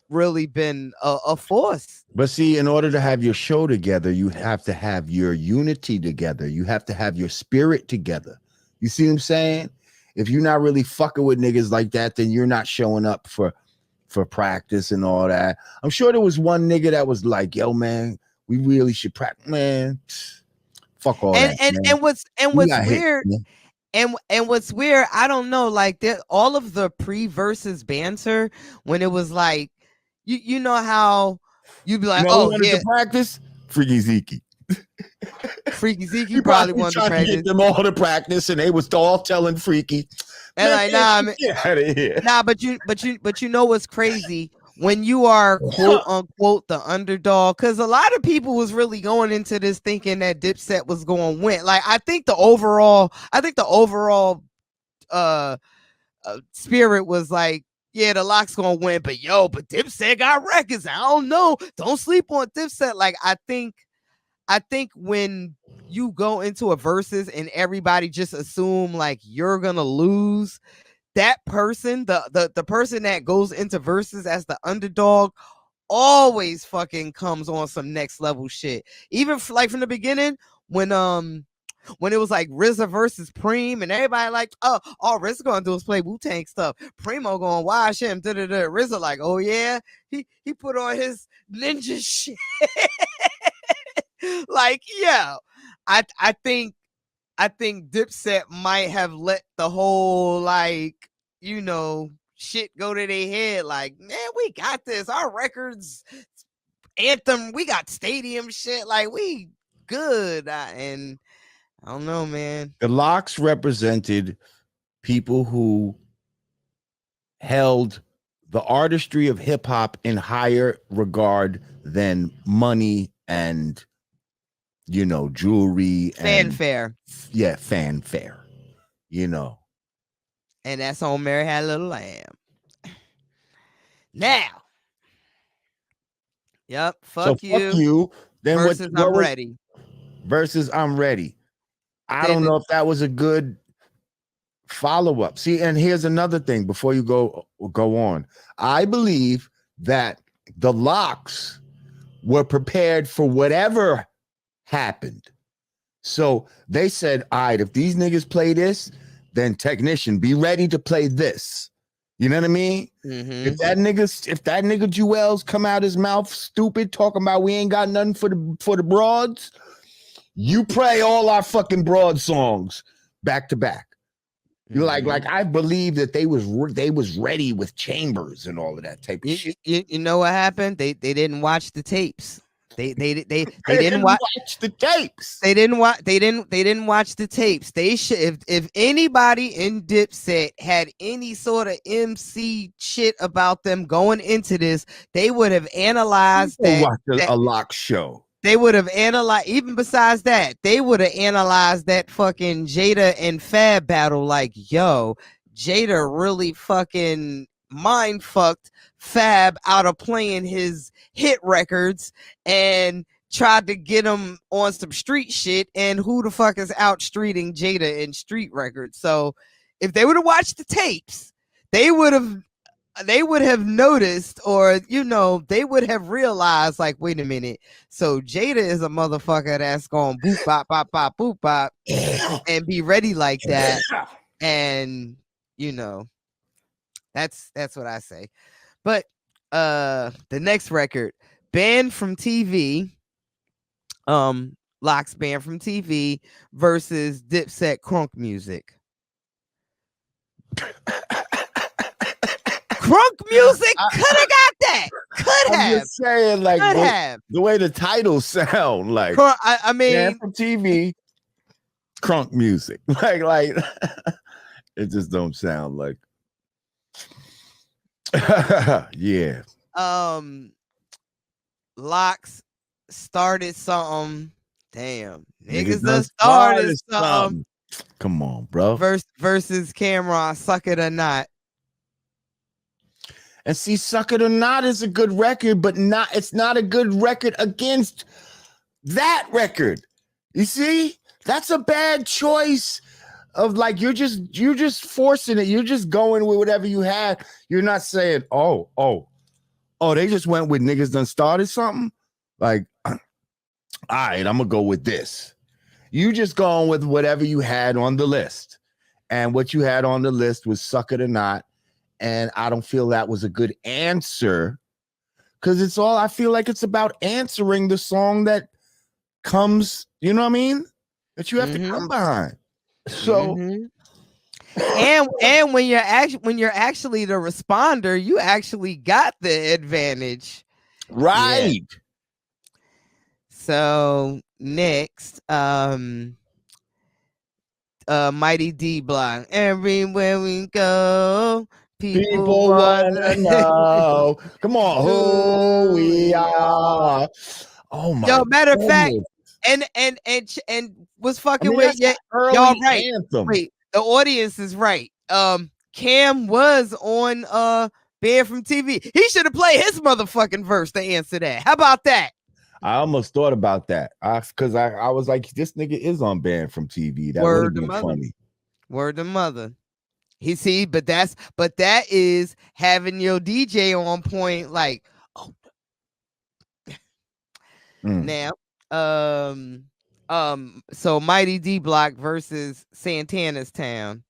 really been a force. But see, in order to have your show together, you have to have your unity together. You have to have your spirit together. You see what I'm saying? If you're not really fucking with niggas like that, then you're not showing up for practice and all that. I'm sure there was one nigga that was like, yo, man, we really should practice, man. Fuck all that. And what's weird, and what's weird, I don't know, like all of the pre-versus banter when it was like, you know how you'd be like, to practice Freaky Zeke. Freaky Zeke probably wanted to practice. Get them all to practice, and they was all telling Freaky, and like, get out of here. But you know what's crazy? When you are quote unquote the underdog, because a lot of people was really going into this thinking that Dipset was going to win. Like I think the overall spirit was like, yeah, the Lock's gonna win, but Dipset got records. I don't know. Don't sleep on Dipset. Like I think when you go into a versus and everybody just assume like you're gonna lose, that person, the person that goes into versus as the underdog, always fucking comes on some next level shit. Even like from the beginning, when it was like RZA versus Preem, and everybody like, all RZA gonna do is play Wu-Tang stuff. Primo gonna wash him. RZA like, oh yeah, he put on his ninja shit. Like, yeah, I think Dipset might have let the whole like, shit go to their head. Like, man, we got this. Our records, Anthem, we got stadium shit. Like, we good. And I don't know, man. The Locks represented people who held the artistry of hip hop in higher regard than money and, jewelry and fanfare. Yeah, fanfare. And that's on Mary Had a Little Lamb. Now. Yep. Fuck you. Then versus I'm ready. Versus I'm ready. I don't know if that was a good follow-up. See, and here's another thing before you go on. I believe that the Locks were prepared for whatever happened. So they said, all right, if these niggas play this, then technician, be ready to play this. You know what I mean? Mm-hmm. If that nigga Jewels come out his mouth stupid talking about we ain't got nothing for the broads, you play all our fucking broad songs back to back. Like I believe that they was ready with chambers and all of that type of shit. You know what happened? They didn't watch the tapes. They didn't watch the tapes. They didn't watch the tapes. They should if anybody in Dipset had any sort of MC shit about them going into this, they would have analyzed a lock show. They would have analyzed, even besides that, they would have analyzed that fucking Jada and Fab battle. Like, yo, Jada really fucking mind fucked Fab out of playing his hit records and tried to get him on some street shit. And who the fuck is out streeting Jada in street records? So if they would have watched the tapes, they would have noticed, or they would have realized, like, wait a minute, so Jada is a motherfucker that's going boop bop bop bop boop bop and be ready like that. And that's what I say. But the next record, banned from TV, Locks banned from TV versus Dipset Crunk Music. Crunk Music could have got that. Could have. I'm just saying, like, the way the titles sound, like, I mean, from TV, Crunk Music, like, it just don't sound like. Yeah. Locks started something. Damn, niggas done started something. Come on, bro. Versus Cameron, Suck It or Not. And see, Suck It or Not is a good record, but it's not a good record against that record. You see, that's a bad choice of, like, you're just forcing it. You're just going with whatever you had. You're not saying, oh, they just went with niggas done started something. Like, all right, I'm gonna go with this. You just going with whatever you had on the list. And what you had on the list was Suck It or Not. And I don't feel that was a good answer, because I feel like it's about answering the song that comes, you know what I mean? That you have to come behind. So, and when you're actually the responder, you actually got the advantage. Right. Yeah. So next, Mighty D Block. Everywhere we go, people wanna know. Come on, who we are. Oh my. Yo, matter of fact, and was fucking with y'all right. Anthem. Wait, the audience is right. Cam was on Banned from TV. He should have played his motherfucking verse to answer that. How about that? I almost thought about that. Because I was like, this nigga is on Banned from TV. That would have been funny. Word to mother. But that is having your DJ on point, like, oh. Now, so Mighty D Block versus Santana's Town.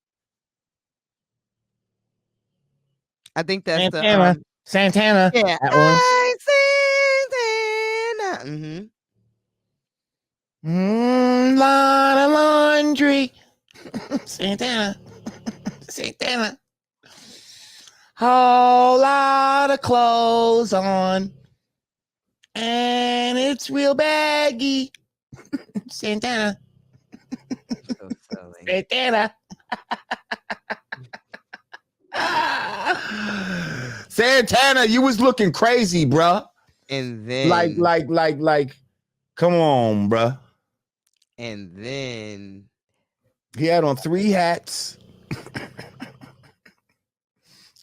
I think that's Santana. Yeah. That Santana. Lot of laundry. Santana. Whole lot of clothes on. And it's real baggy. Santana. So Santana. Santana, you was looking crazy, bruh. And then like, come on, bruh. And then he had on 3 hats,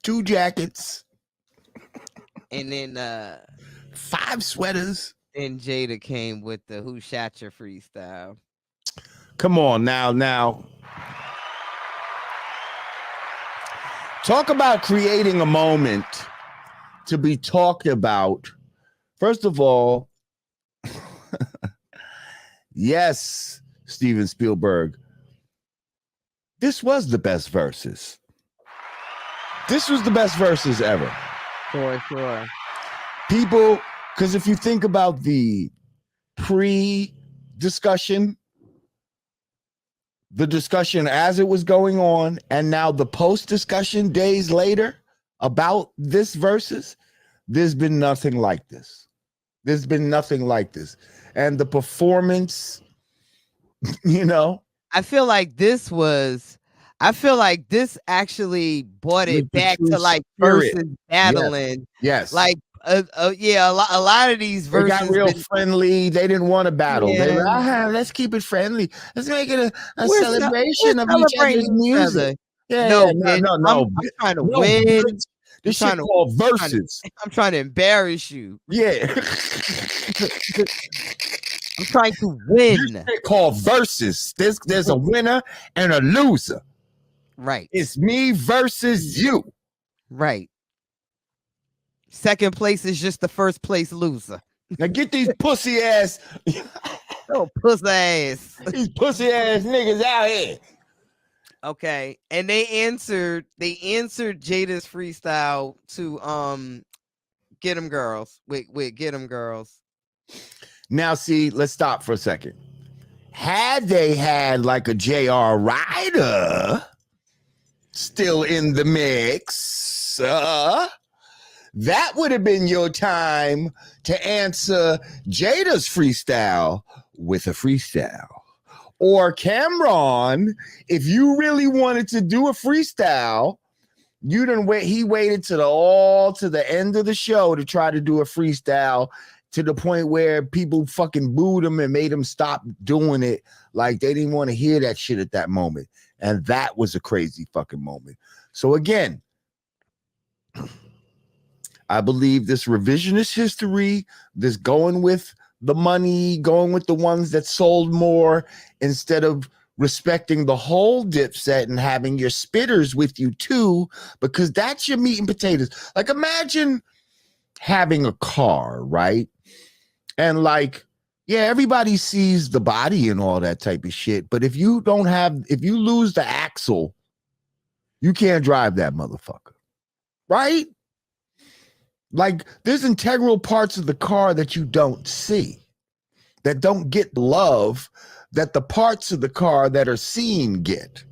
2 jackets, and then 5 sweaters. And Jada came with the Who Shot Your freestyle. Come on now. Talk about creating a moment to be talked about. First of all, yes, Steven Spielberg, this was the best verses. This was the best verses ever. For sure. People, because if you think about the pre-discussion, the discussion as it was going on, and now the post discussion days later about this versus, there's been nothing like this. There's been nothing like this. And the performance, you know, I feel like this actually brought with it the back true to like spirit. versus Yes. battling. Yes. Like, yeah, a lot of these They got verses real friendly. They didn't want to battle. They were, yeah, let's keep it friendly. Let's make it a we're celebration of each other's celebrating each music. other. Yeah, No, no, bitch, no, I'm no. trying to No, win. bitch. I'm This shit trying to called verses. I'm trying to embarrass you. Yeah. I'm trying to This win. shit called verses. There's a winner and a loser. Right. It's me versus you. Right. Second place is just the first place loser. Now get these pussy ass Oh, pussy ass. these pussy ass niggas out here. Okay. And they answered Jada's freestyle to Get 'em Girls with Get 'em Girls. Now see, let's stop for a second. Had they had like a J.R. Ryder still in the mix, that would have been your time to answer Jada's freestyle with a freestyle. Or Cameron, if you really wanted to do a freestyle, you didn't wait. He waited to the end of the show to try to do a freestyle, to the point where people fucking booed him and made him stop doing it. Like they didn't want to hear that shit at that moment. And that was a crazy fucking moment. So again, I believe this revisionist history, this going with the money, going with the ones that sold more instead of respecting the whole Dipset and having your spitters with you too, because that's your meat and potatoes. Like imagine having a car, right? And like, yeah, everybody sees the body and all that type of shit. But if you lose the axle, you can't drive that motherfucker, right? Like there's integral parts of the car that you don't see, that don't get love that the parts of the car that are seen get.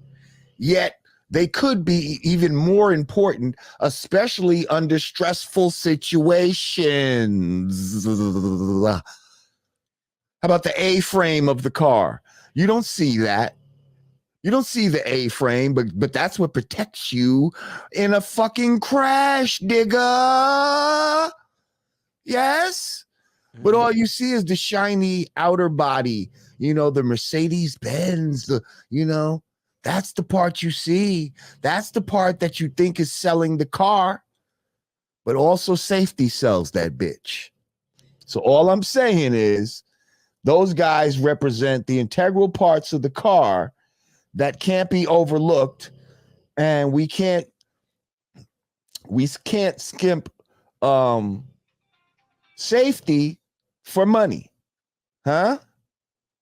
Yet they could be even more important, especially under stressful situations. How about the A-frame of the car? You don't see that. You don't see the A-frame, but that's what protects you in a fucking crash, nigga. Yes? But all you see is the shiny outer body, the Mercedes-Benz, that's the part you see. That's the part that you think is selling the car. But also safety sells that bitch. So all I'm saying is those guys represent the integral parts of the car that can't be overlooked, and we can't skimp safety for money. Huh?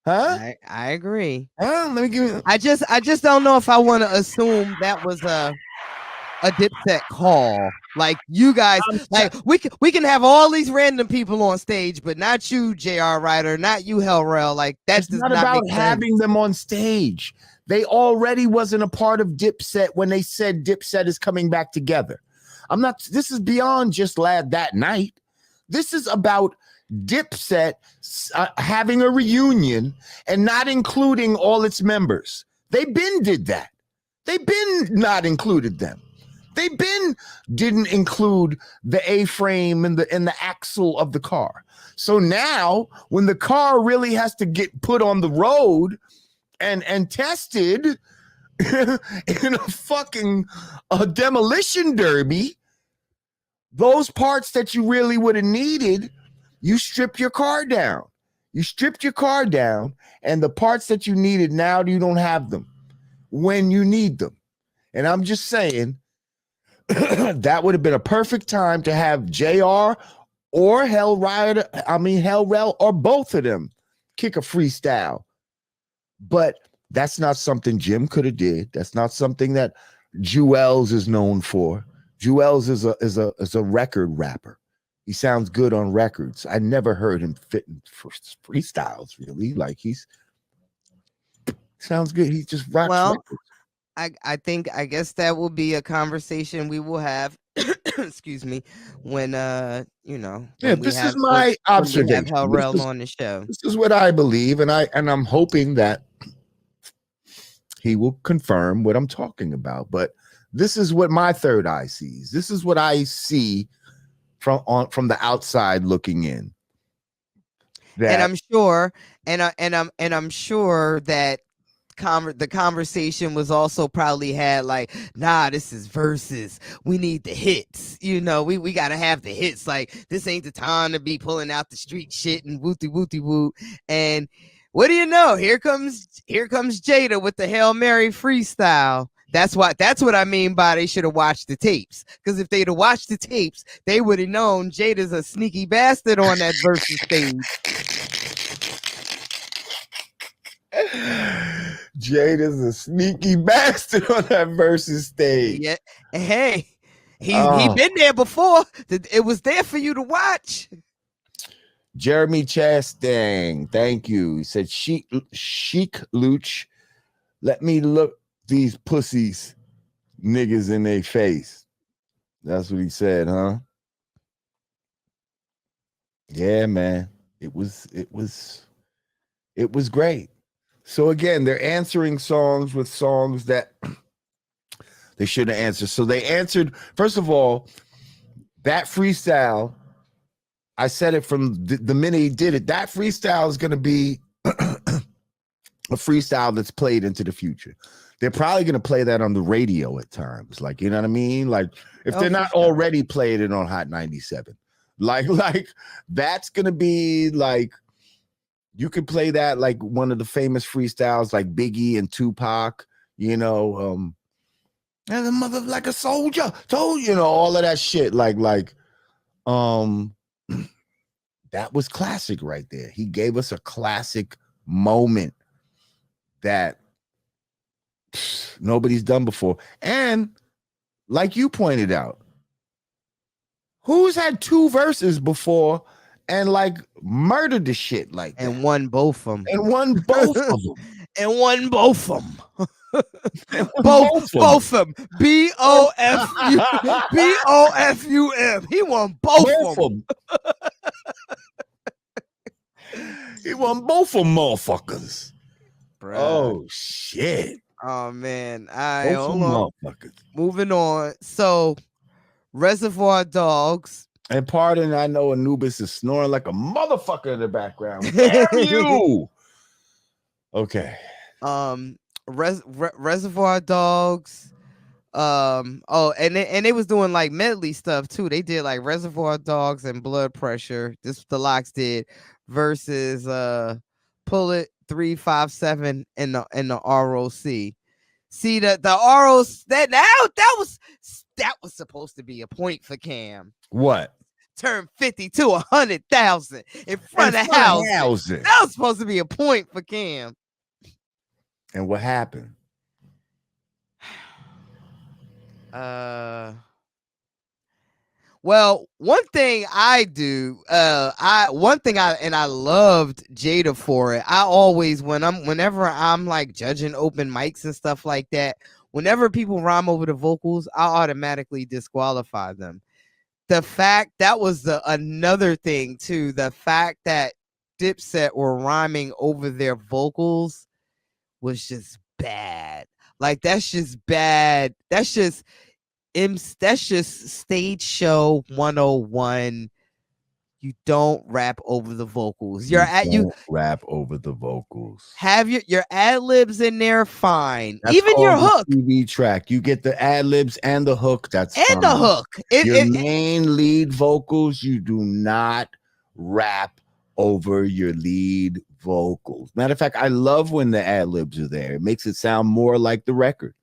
I agree. Let me give you. I just don't know if I want to assume that was a Dipset call. Like you guys, like we can have all these random people on stage, but not you, J.R. Ryder, not you, Hellrail. Like that's not about having them on stage. They already wasn't a part of Dipset when they said Dipset is coming back together. This is beyond just that night. This is about Dipset having a reunion and not including all its members. They been did that. They been not included them. They been didn't include the A-frame and the axle of the car. So now when the car really has to get put on the road and tested in a fucking demolition derby, those parts that you really would have needed, you strip your car down. You stripped your car down, and the parts that you needed, now you don't have them when you need them. And I'm just saying that would have been a perfect time to have JR or Hellrail, or both of them kick a freestyle. But that's not something Jim could have did. That's not something that Juelz is known for. Juelz is a record rapper. He sounds good on records. I never heard him fit in for freestyles, really. Like he's Sounds good. He just rocks Well, records. I guess that will be a conversation we will have. Excuse me, when you know, Yeah, when we this is have my when we have observation. Hellrell on the show. This is what I believe, and I'm hoping that he will confirm what I'm talking about. But this is what my third eye sees. This is what I see from the outside looking in. And I'm sure, I'm sure that the conversation was also probably had like, nah, this is verses. We need the hits. You know, we gotta have the hits. Like, this ain't the time to be pulling out the street shit and wooty wooty woo. And what do you know? Here comes Jada with the Hail Mary freestyle. That's what I mean by they should have watched the tapes. Because if they'd have watched the tapes, they would have known Jada's a sneaky bastard on that versus stage. Jada's a sneaky bastard on that versus stage. Yeah. Hey, he been there before. It was there for you to watch. Jeremy Chastain, thank you. He said, Chic Luch, let me look these pussies niggas in their face. That's what he said, huh? Yeah, man. It was great. So again, they're answering songs with songs that they shouldn't answer. So they answered, first of all, that freestyle, I said it from the minute he did it, that freestyle is going to be a freestyle that's played into the future. They're probably going to play that on the radio at times. Like, you know what I mean? Like, if they're not already playing it on Hot 97. Like that's going to be like, you could play that like one of the famous freestyles like Biggie and Tupac, you know, and the mother like a soldier, told you know, all of that shit. Like, that was classic right there. He gave us a classic moment that nobody's done before. And like you pointed out, who's had two verses before and like murdered the shit like that? And won both of them. And won both of them. And won both of them. both of them. BOFUM. He won both of them. He won both of them motherfuckers. Bruh. Oh shit. Oh man. Moving on. So Reservoir Dogs. And pardon, I know Anubis is snoring like a motherfucker in the background. Damn you. Okay. Reservoir Dogs. And they was doing like medley stuff too. They did like Reservoir Dogs and Blood Pressure. This the Locks did versus Pull It 357 in the ROC. See the ROC that was supposed to be a point for Cam. What? Turn 50 to 100,000 in front of housing. That was supposed to be a point for Cam. And what happened? Well, one thing I loved Jada for it. I always whenever I'm like judging open mics and stuff like that, whenever people rhyme over the vocals, I automatically disqualify them. The fact that was another thing too, the fact that Dipset were rhyming over their vocals was just bad. Like, that's just bad. That's just stage show 101. You don't rap over the vocals. Rap over the vocals. Have your ad libs in there, fine. That's even your hook. TV track. You get the ad libs and the hook. That's and fine. the hook. Your main lead vocals, you do not rap over your lead vocals. Matter of fact, I love when the ad libs are there. It makes it sound more like the record.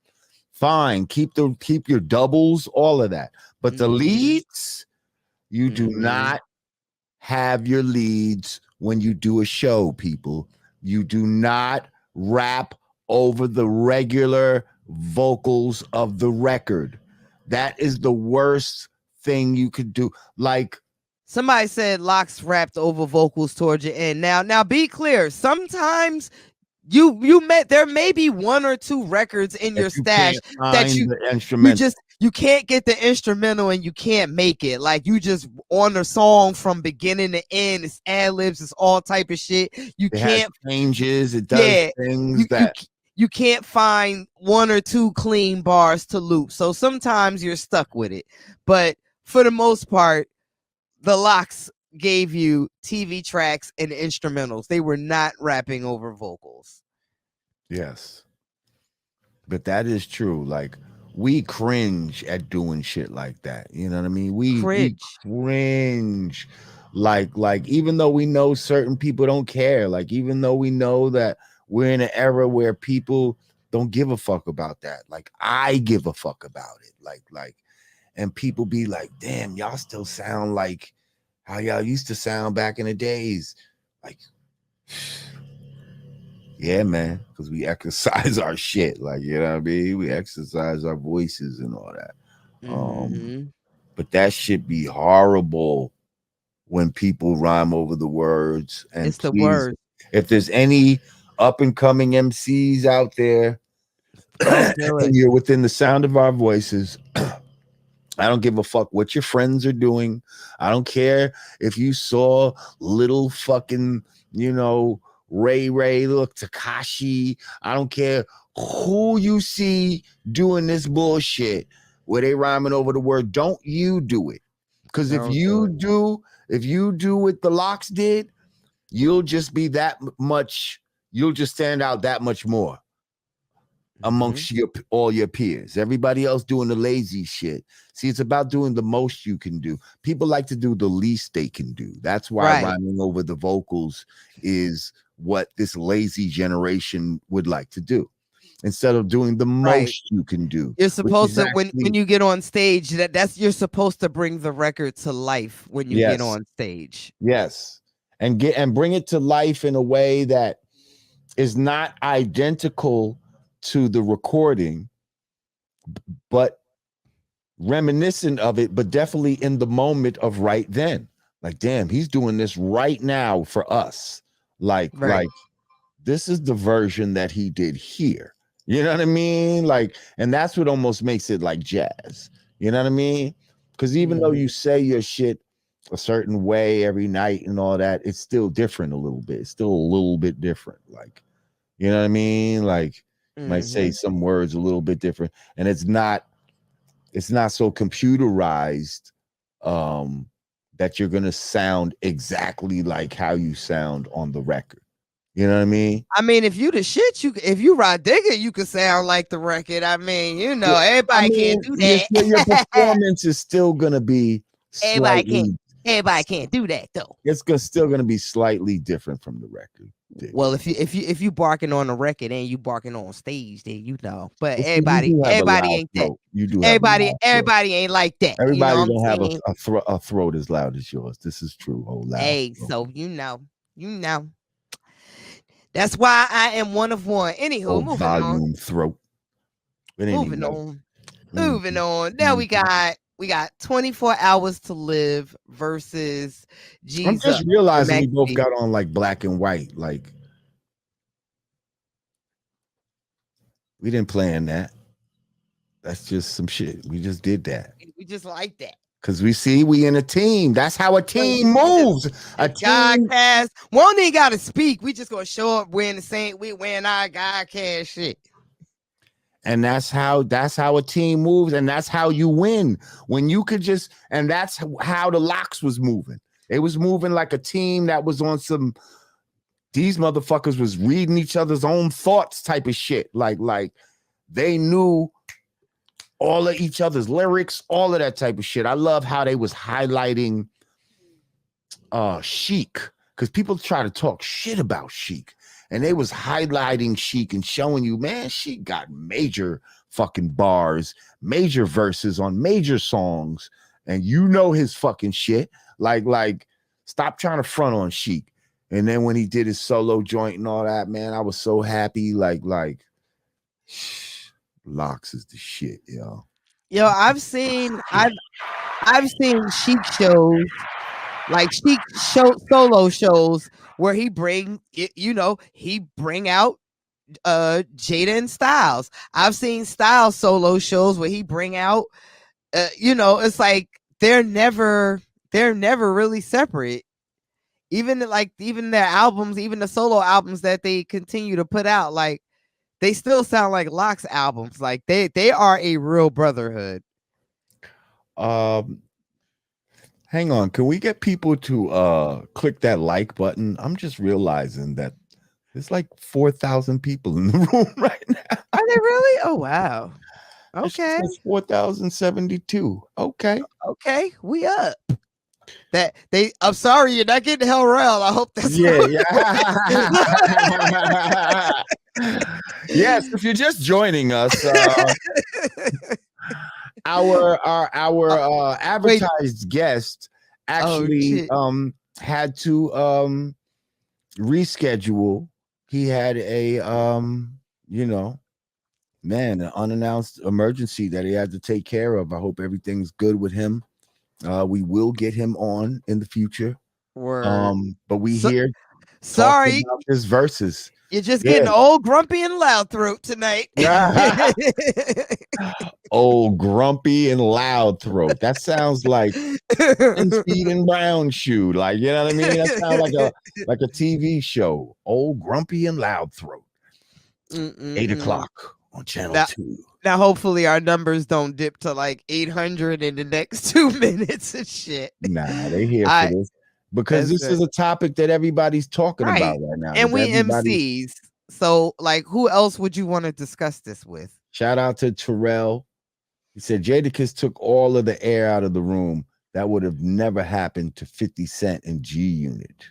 Fine, keep your doubles, all of that. But the leads, you do not have your leads when you do a show, people. You do not rap over the regular vocals of the record. That is the worst thing you could do. Like, somebody said Locks rapped over vocals towards your end. Now be clear. Sometimes there may be one or two records in your If you stash can't that find you the instrumental. you can't get the instrumental and you can't make it. Like you just on the song from beginning to end, it's ad libs, it's all type of shit. You It has can't changes. It does yeah, things that you can't find one or two clean bars to loop. So sometimes you're stuck with it. But for the most part, the Lox gave you TV tracks and instrumentals. They were not rapping over vocals. yes. But that is true. Like we cringe at doing shit like that. You know what I mean? We cringe. Like even though we know certain people don't care, like even though we know that we're in an era where people don't give a fuck about that. Like I give a fuck about it. Like and people be like, damn, y'all still sound like how y'all used to sound back in the days. Like yeah, man, because we exercise our shit, like you know what I mean. We exercise our voices and all that. But that shit be horrible when people rhyme over the words. And it's please, the word. if there's any up and coming MCs out there, and you're within the sound of our voices, I don't give a fuck what your friends are doing. I don't care if you saw little fucking, you know, Ray, look, Takashi. I don't care who you see doing this bullshit where they rhyming over the word. Don't you do it. Because if you do what the Lox did, you'll just be you'll just stand out that much more amongst all your peers. Everybody else doing the lazy shit. See, it's about doing the most you can do. People like to do the least they can do. That's why rhyming over the vocals is what this lazy generation would like to do. Instead of doing the most you can do. You're supposed to when you get on stage, that's you're supposed to bring the record to life when you get on stage. Yes. And bring it to life in a way that is not identical to the recording, but reminiscent of it, but definitely in the moment of right then. Like, damn, he's doing this right now for us. Like this is the version that he did here. You know what I mean? Like, and that's what almost makes it like jazz. You know what I mean? Because even though you say your shit a certain way every night and all that, it's still different a little bit. It's still a little bit different. Like, you know what I mean? Like, might say some words a little bit different, and it's not so computerized that you're gonna sound exactly like how you sound on the record. You know what I mean? I mean, if you the shit, if you Rod Digger, you could sound like the record. I mean, you know, everybody can't do that. Your performance is still gonna be everybody can't do that though. It's still gonna be slightly different from the record. Well, if you barking on the record and you barking on stage, then you know. But everybody ain't that. You do. Everybody ain't like that. Everybody don't have a throat as loud as yours. This is true. Oh, loud. Hey, so you know. That's why I am one of one. Anywho, moving on. Throat. Moving on. Now we got 24 Hours to Live versus Jesus. I'm just realizing we both got on like black and white. Like we didn't plan that. That's just some shit. We just did that. We just like that. Because we in a team. That's how a team moves. A team. Godcast. We don't even got to speak. We just going to show up wearing we wearing our Godcast shit. And that's how a team moves. And that's how you win. When you could and that's how the Lox was moving. They was moving like a team that was on some, these motherfuckers was reading each other's own thoughts type of shit. Like they knew all of each other's lyrics, all of that type of shit. I love how they was highlighting Sheek, because people try to talk shit about Sheek, and they was highlighting Sheek and showing you, man, Sheek got major fucking bars, major verses on major songs, and you know his fucking shit. Like stop trying to front on Sheek. And then when he did his solo joint and all that, man, I was so happy. Like Lox is the shit, yo. Yo, I've seen Sheek shows, like Sheek solo shows where he bring out Jada and Styles. I've seen Styles solo shows where he bring out it's like they're never really separate. Even their albums, even the solo albums that they continue to put out, like they still sound like Locks albums. Like they are a real brotherhood. Hang on, can we get people to click that like button? I'm just realizing that there's like 4,000 people in the room right now. Are they really? Oh wow. Okay. 4,072. Okay. Okay, we up. I'm sorry, you're not getting hell round. I hope that's yeah. Yes, if you're just joining us, our advertised guest actually had to reschedule. He had a an unannounced emergency that he had to take care of. I hope everything's good with him. We will get him on in the future. Word. But we here sorry about his verses. You're just getting old, grumpy, and loud throat tonight. Old, grumpy, and loud throat. That sounds like Speed and Brown Shoe. Like, you know what I mean? That sounds like a TV show. Old, grumpy, and loud throat. 8 o'clock on Channel 2. Now, hopefully, our numbers don't dip to like 800 in the next 2 minutes and shit. Nah, they here for this. Because this is a topic that everybody's talking about right now. And we MCs. So, like, who else would you want to discuss this with? Shout out to Terrell. He said Jadakiss took all of the air out of the room. That would have never happened to 50 Cent and G Unit.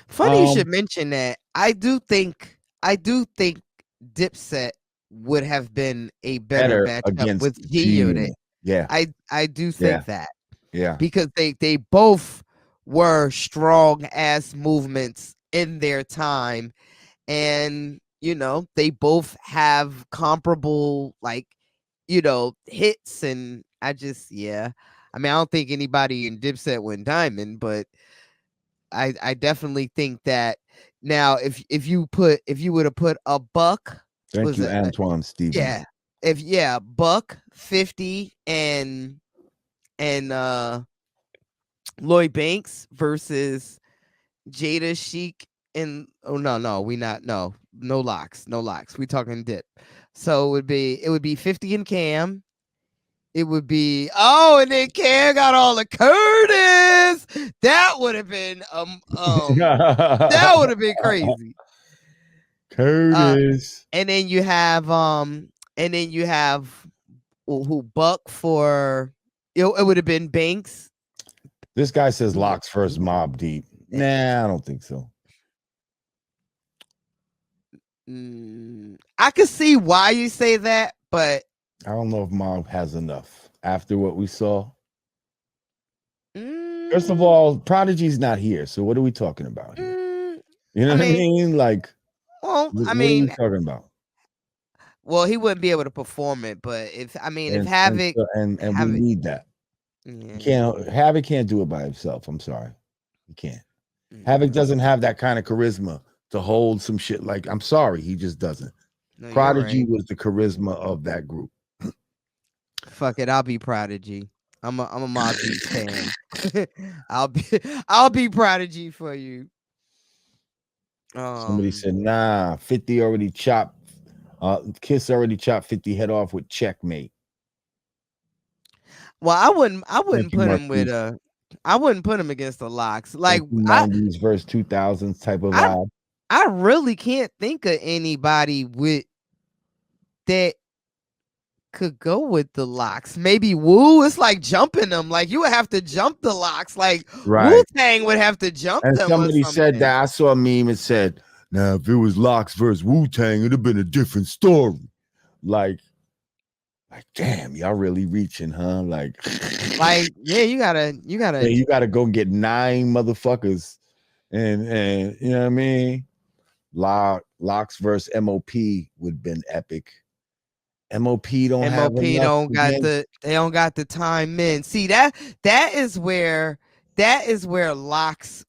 Funny you should mention that. I do think Dipset would have been a better matchup with G Unit. Yeah, I do think that. Yeah, because they both were strong ass movements in their time, and they both have comparable hits, and I don't think anybody in Dipset went diamond, but I definitely think that now if you would have put a Buck, thank you, Antoine Stevens. Buck, 50 and Lloyd Banks versus Jada, Sheik, and no locks. We talking Dip. So it would be 50 and Cam. It would be and then Cam got all the Curtis. That would have been that would have been crazy. Curtis. And then you have who Buck for it would have been Banks. This guy says Locks first Mob Deep. Nah, I don't think so. I can see why you say that, but I don't know if Mob has enough after what we saw. First of all, Prodigy's not here, so what are we talking about here? You know what I mean? Like, what are we talking about? Well, he wouldn't be able to perform it, but if Havoc and we need that. Havoc can't do it by himself. I'm sorry, he can't. Havoc doesn't have that kind of charisma to hold some shit. Like, I'm sorry, he just doesn't. No, Prodigy was the charisma of that group. Fuck it, I'll be Prodigy. I'm a Mob Deep fan. I'll be Prodigy for you. Somebody said, nah, 50 already chopped. Kiss already chopped 50 head off with Checkmate. Well, I wouldn't put him with I wouldn't put him against the Locks. Like 90s versus 2000s type of vibe. I really can't think of anybody with that could go with the Locks. Maybe Wu. It's like jumping them. Like you would have to jump the Locks. Like Wu-Tang would have to jump them. Somebody said that. I saw a meme. It said, "Now if it was Locks versus Wu-Tang, it'd have been a different story." Like, damn, y'all really reaching, huh? Like, yeah, you gotta go get 9 motherfuckers, and you know what I mean. Locks versus MOP would have been epic. MOP don't got the time in. See that is where Locks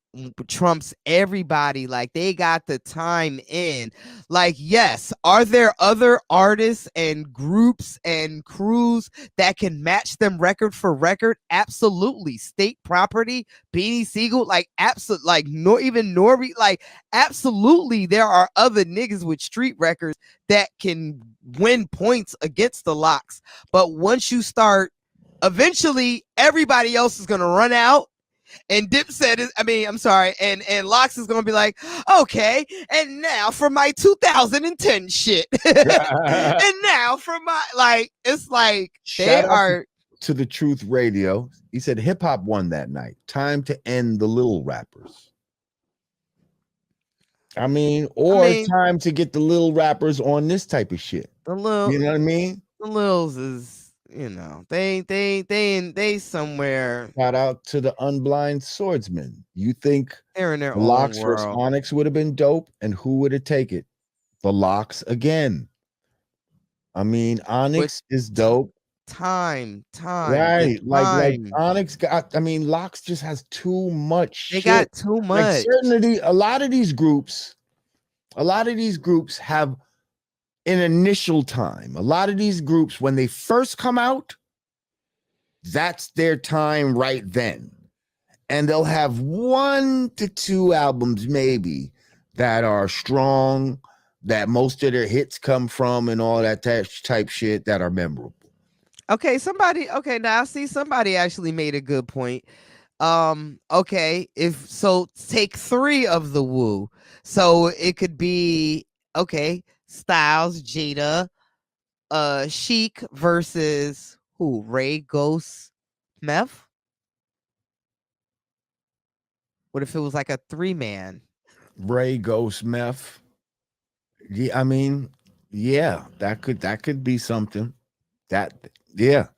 trumps everybody. Like, they got the time in. Like, yes, are there other artists and groups and crews that can match them record for record? Absolutely. State Property, Beanie Siegel, like, absolutely, like, even Nori, like, absolutely, there are other niggas with street records that can win points against the Lox. But once you start, eventually everybody else is gonna run out. And Dipset is, I'm sorry, and Lox is gonna be like, okay, and now for my 2010 shit. And now for my, like, it's like they are to the Truth Radio. He said hip hop won that night. Time to end the little rappers. Time to get the little rappers on this type of shit. The little, you know what I mean? The Lils is, they somewhere. Shout out to the Unblind Swordsman. You think they're in their the own Lox world. versus Onyx would have been dope, and who would have taken it? The Lox again. Onyx is dope. Time, right? Like Onyx got. Lox just has too much. They got too much. Like, a lot of these groups have an initial time. A lot of these groups, when they first come out, that's their time right then. And they'll have 1 to 2 albums maybe that are strong, that most of their hits come from, and all that type shit that are memorable. Okay, now I see somebody actually made a good point. Okay, take 3 of the Wu. So it could be, okay, Styles, Jada, Sheik versus who? Ray, Ghost, Meth? What if it was like a 3-man? Ray, Ghost, Meth. Yeah, yeah, that could be something. Yeah.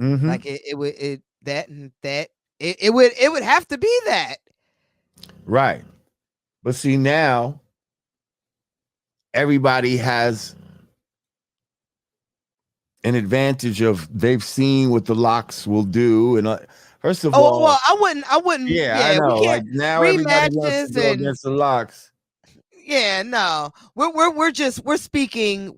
Mm-hmm. Like it would have to be that. Right. But see, now everybody has an advantage of, they've seen what the Lox will do. And first of all, well, I wouldn't. Yeah, I know. Like, now everybody wants to go against the Lox. Yeah, no, we're speaking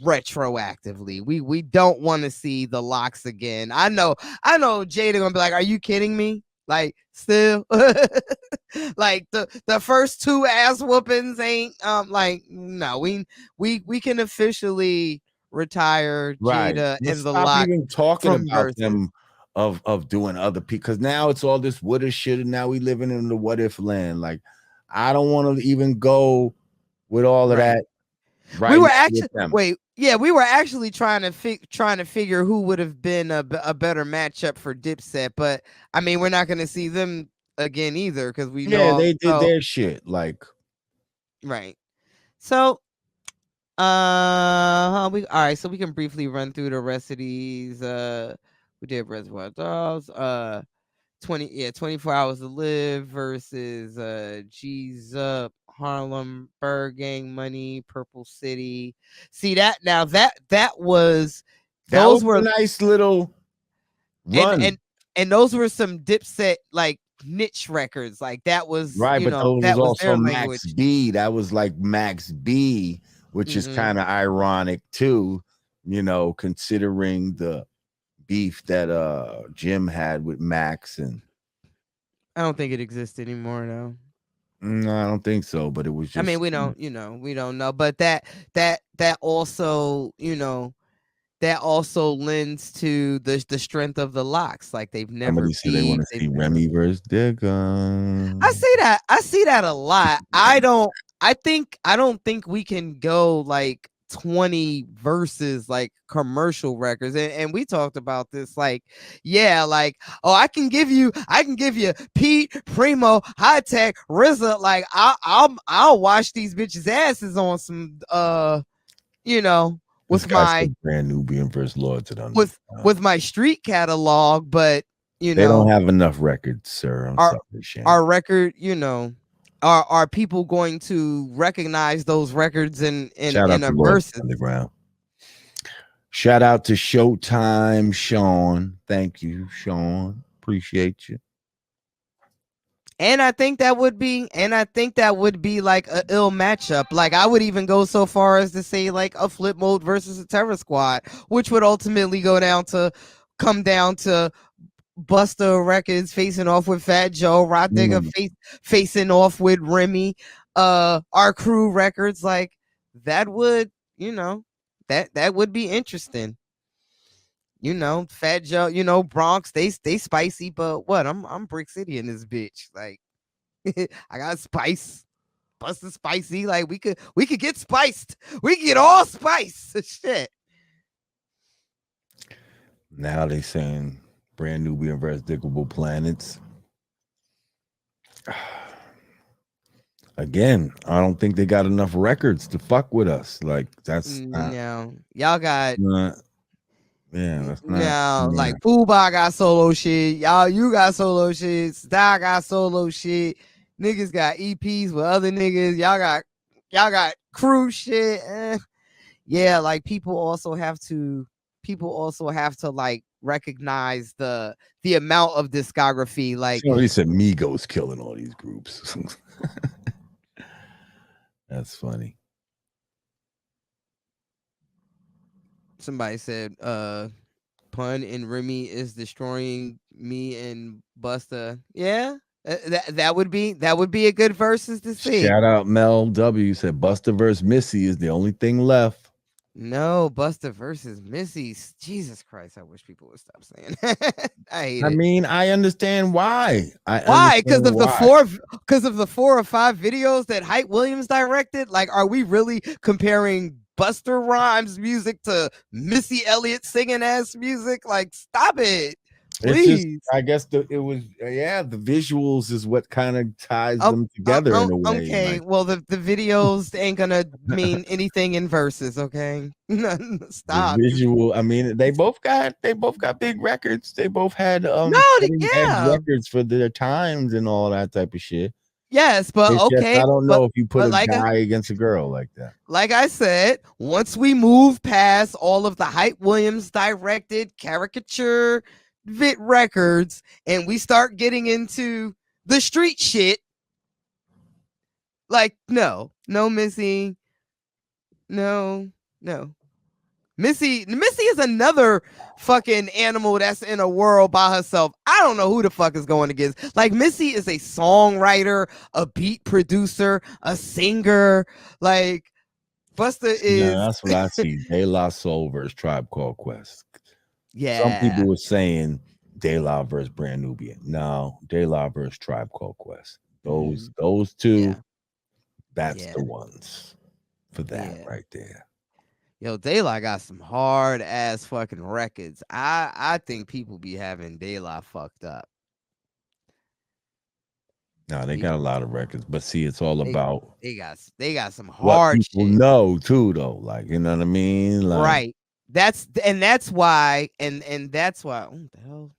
retroactively. We don't want to see the Lox again. I know Jada gonna be like, are you kidding me? Like, still like the first 2 ass whoopings ain't like, no, we can officially retire Jada and the Lox. Even talking about them of doing other people, because now it's all this woulda, shoulda. Now we living in the what if land. Like, I don't want to even go with all of that. Right. We were actually trying to figure who would have been a better matchup for Dipset, but we're not going to see them again either, because we know they did their shit, like, right. So all right, so we can briefly run through the rest of these. We did Reservoir Dogs, 24 Hours to Live versus G's Up, Harlem, Bird Gang, Money, Purple City. See that? Now that was a nice little run. And those were some Dipset like niche records. Like, that was right, but those that was also also Max language. B. That was like Max B, which is kind of ironic too, considering the beef that Jim had with Max. And I don't think it exists anymore, though. No, I don't think so, but it was just, we don't know, but that also, that also lends to the strength of the Lox. Like, they've never. Somebody said they want to see Remy versus Digga. I see that a lot. I don't think we can go like 20 versus like commercial records, and we talked about this, like, yeah, like, oh, I can give you Pete, Primo, High Tech, RZA. Like, I'll wash these bitches' asses on some with my brand Nubian versus Lords with my street catalog, but they don't have enough records, sir. Our record, are people going to recognize those records in a versus? Underground. Shout out to Showtime Sean. Thank you, Sean. appreciate you. And I think that would be like a ill matchup. Like I would even go so far as to say like a Flip Mode versus a Terror Squad, which would ultimately come down to Busta Records facing off with Fat Joe, Rod Digger facing off with Remy, our Crew Records. Like that would, that would be interesting. Fat Joe, Bronx, they spicy, but what? I'm Brick City in this bitch. Like I got spice. Busta spicy. Like we could get spiced. We could get all spice. Shit. Now they saying Brand Nubian versus Diggable Planets. Again, I don't think they got enough records to fuck with us. Like that's no. Y'all got that's not like Fuba got solo shit. You got solo shit. Style got solo shit. Niggas got EPs with other niggas. Y'all got crew shit. Yeah, like people also have to like recognize the amount of discography. Like he said Migos killing all these groups. That's funny. Somebody said Pun and Remy is destroying me and Busta. Yeah. That would be a good versus to see. Shout out Mel W said Busta versus Missy is the only thing left. No, Busta versus Missy. Jesus Christ, I wish people would stop saying that. I hate it. Mean, I understand why. Why? Because of the 4 or 5 videos that Hype Williams directed. Like, are we really comparing Busta Rhymes music to Missy Elliott singing ass music? Like, stop it. Please. Just, I guess the visuals is what kind of ties them together in a way. Okay, like, well the videos ain't gonna mean anything in verses. Okay, stop. The visual. I mean, they both got big records. They both had records for their times and all that type of shit. Yes, but it's okay. Just, I don't know if you put a guy against a girl like that. Like I said, once we move past all of the Hype Williams directed caricature Vit records and we start getting into the street shit, like no Missy, no Missy is another fucking animal that's in a world by herself. I don't know who the fuck is going against. Like Missy is a songwriter, a beat producer, a singer. Like Busta is. Yeah, that's what I see. De La Soul versus Tribe Called Quest. Yeah. Some people were saying De La versus Brand Nubian. No, De La versus Tribe Called Quest. Those two, that's the ones for that right there. Yo, De La got some hard ass fucking records. I think people be having De La fucked up. No, they got a lot of records, but see, it's all about they got some hard what people shit. know too, though. Like, you know what I mean? Like, right. That's why and that's why. What the hell?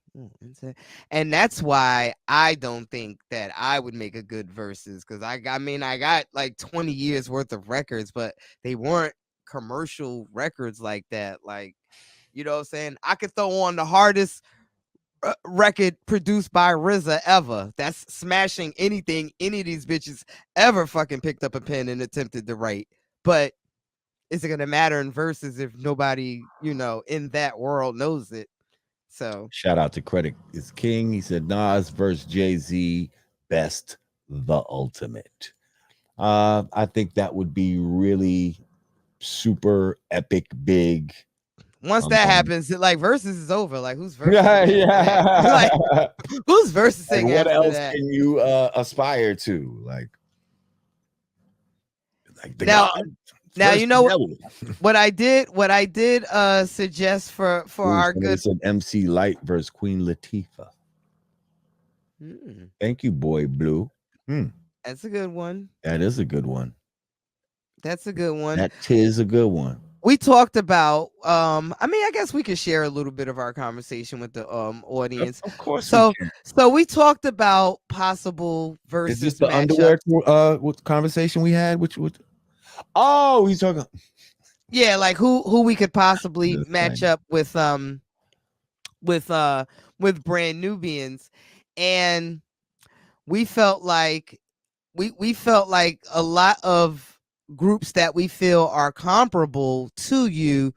And that's why I don't think that I would make a good versus, because I got like 20 years worth of records, but they weren't commercial records like that. Like, you know what I'm saying? I could throw on the hardest record produced by RZA ever. That's smashing anything any of these bitches ever fucking picked up a pen and attempted to write. But is it gonna matter in verses if nobody, in that world knows it? So shout out to Credit is King. He said Nas versus Jay-Z, best the ultimate. I think that would be really super epic big. Once that happens, like versus is over. Like who's versus? Like who's versus? Like, what else can you aspire to? Like the now you know what I did suggest for our good. Said MC Light versus Queen Latifah. Thank you, Boy Blue. That's a good one. That is a good one. That's a good one. That is a good one. We talked about I guess we could share a little bit of our conversation with the audience. Of course. So we talked about possible versus. Is this the underwear conversation we had? Which oh, he's talking. Yeah, like who we could possibly match up with with Brand Nubians, and we felt like we felt like a lot of groups that we feel are comparable to you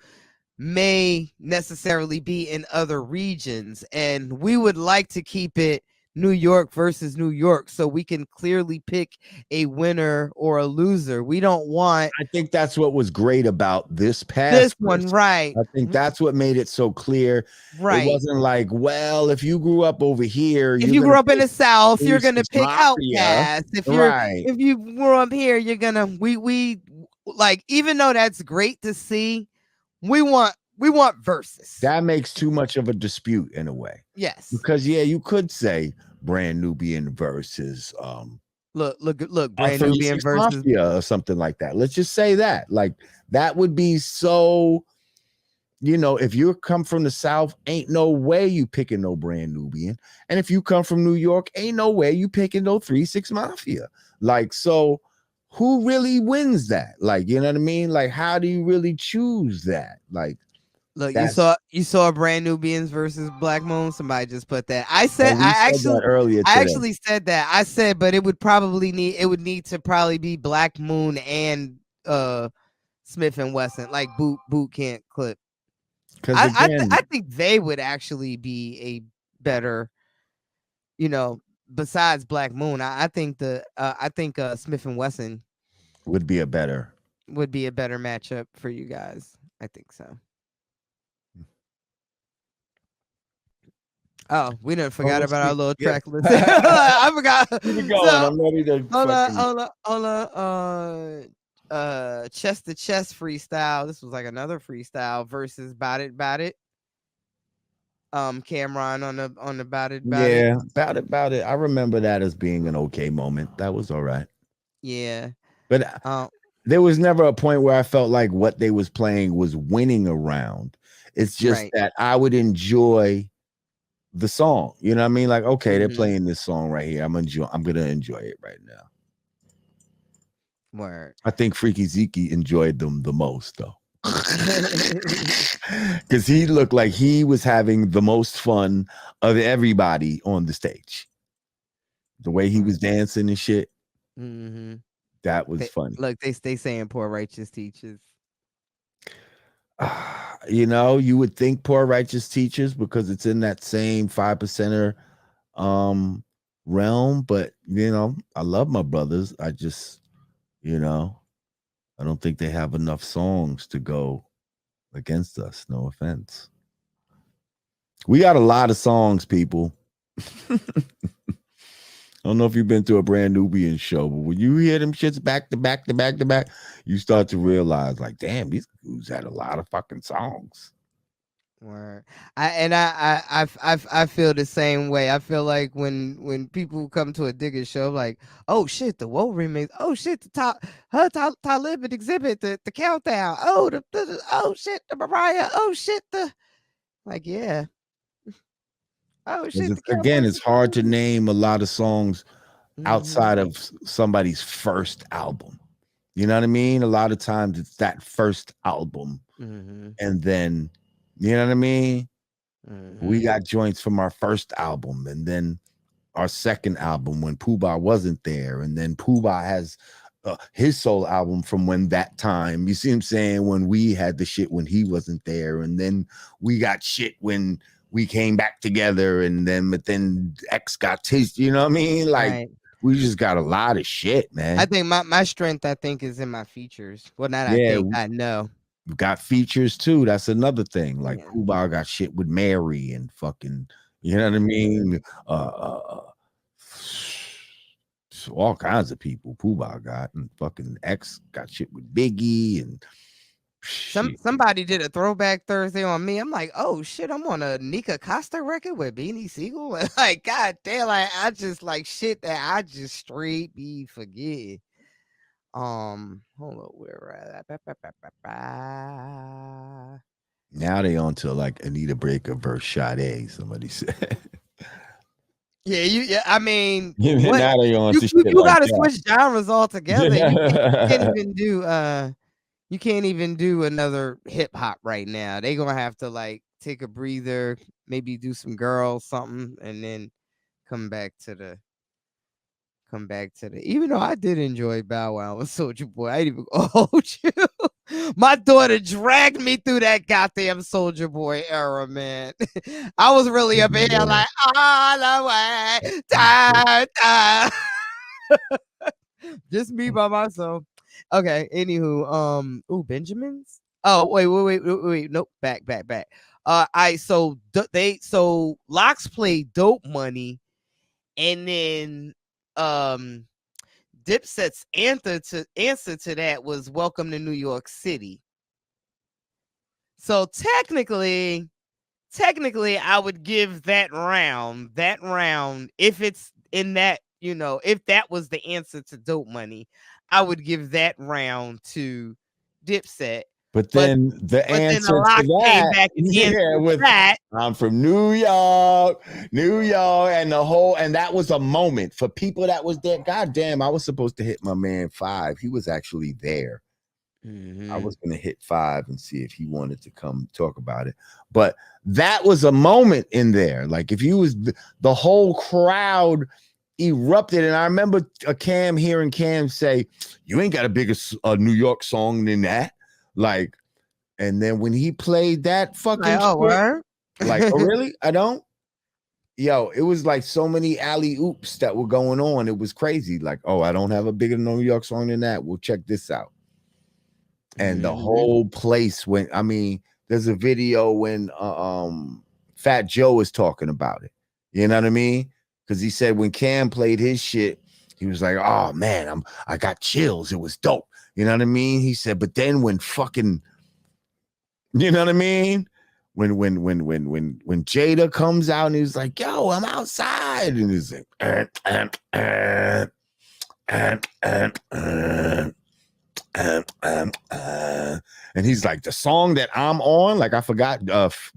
may necessarily be in other regions, and we would like to keep it New York versus New York so we can clearly pick a winner or a loser. We don't want I think that's what was great about this past this one, right? I think that's what made it so clear. It Right. wasn't like, well, if you grew up over here, If you're you gonna grew up in pick the South, you're Reese's gonna pick Mafia. Outkast. If Right. you grew up here, you're gonna we like, even though that's great to see, we want versus. That makes too much of a dispute in a way. Yes. Because yeah, you could say Brand Nubian versus Look, Brand Nubian 36 versus Mafia or something like that. Let's just say that. Like that would be so, you know, if you come from the South, ain't no way you picking no Brand Nubian. And if you come from New York, ain't no way you picking no 3-6 Mafia. Like, so who really wins that? Like, you know what I mean? Like, how do you really choose that? Like, look, that's- you saw Brand Nubians versus Black Moon. Somebody just put that. I said, Oh, we said that earlier I today. actually said that. I said, but it would need to probably be Black Moon and Smith and Wesson, like boot can't clip. I think they would actually be a better, you know, besides Black Moon. I think Smith and Wesson would be a better matchup for you guys. I think so. Oh, we didn't forgot about our little track list. I forgot. Keep going. I'm ready to Hold on. Chest to chest freestyle. This was like another freestyle versus Bout It. Cameron on the Bout It. Yeah, Bout It. I remember that as being an okay moment. That was all right. Yeah. But there was never a point where I felt like what they was playing was winning a round. It's just that I would enjoy the song. You know what I mean? Like, okay, they're playing this song right here. I'm gonna enjoy it right now. Word. I think Freaky Zeke enjoyed them the most though. Because he looked like he was having the most fun of everybody on the stage. The way he was dancing and shit. Mm-hmm. That was funny. Look, they saying Poor Righteous Teachers. You know, you would think Poor Righteous Teachers because it's in that same 5%er realm, but you know, I love my brothers. I just, you know, I don't think they have enough songs to go against us. No offense. We got a lot of songs, people. I don't know if you've been to a Brand Nubian show, but when you hear them shits back to back to back to back, you start to realize, like, damn, these dudes had a lot of fucking songs. Word. I feel the same way. I feel like when people come to a Digger show, like, oh shit, the Woe remix, oh shit, the Talib and Exhibit, the Countdown, oh oh shit, the Mariah, oh shit, the like, yeah. Oh shit! Again, it's hard to name a lot of songs outside of somebody's first album. You know what I mean? A lot of times it's that first album, and then you know what I mean. We got joints from our first album, and then our second album when Pooh Bah wasn't there, and then Pooh Bah has his solo album from when that time. You see what I'm saying? When we had the shit when he wasn't there, and then we got shit when we came back together, and then but then X got his, you know what I mean? Like we just got a lot of shit, man. I think my strength, I think, is in my features. Well, not I know. We got features too. That's another thing. Like Pooh Bah got shit with Mary and fucking, you know what I mean? All kinds of people Pooh Bah got, and fucking X got shit with Biggie and somebody did a throwback Thursday on me. I'm like, oh shit, I'm on a Nika Costa record with Beanie Siegel. And like, god damn, like I just like shit that I just straight be forgetting. Hold on, where now they on to like Anita Baker versus Sade, somebody said. I mean, now they on to shit you like gotta that. switch genres altogether. You can't even do another hip hop right now. They gonna have to like take a breather, maybe do some girls something, and then come back to the. Even though I did enjoy Bow Wow and Soldier Boy, I didn't even hold you. My daughter dragged me through that goddamn Soldier Boy era, man. I was really up in here like all the way, da, da. Just me by myself. Okay, anywho, Benjamins. Oh, wait. Nope, back. So Locks played Dope Money, and then Dipset's answer to that was Welcome to New York City. So technically I would give that round if it's in that, if that was the answer to Dope Money, I would give that round to Dipset. But then the answer Locks to came that, back and answered with that. I'm from New York, and and that was a moment for people that was there. God damn, I was supposed to hit my man 5. He was actually there. I was going to hit 5 and see if he wanted to come talk about it. But that was a moment in there. Like if you was the whole crowd erupted. And I remember hearing Cam say, "You ain't got a bigger New York song than that." Like, and then when he played that fucking shit, like, oh really? I don't. Yo, it was like so many alley oops that were going on. It was crazy. Like, oh, I don't have a bigger New York song than that. Well, check this out. And the whole place went. I mean, there's a video when Fat Joe is talking about it. You know what I mean? Because he said when Cam played his shit, he was like, "Oh man, I got chills. It was dope." You know what I mean? He said, but then when fucking, you know what I mean? When Jada comes out and he's like, "Yo, I'm outside," and he's like, and he's like, the song that I'm on, like I forgot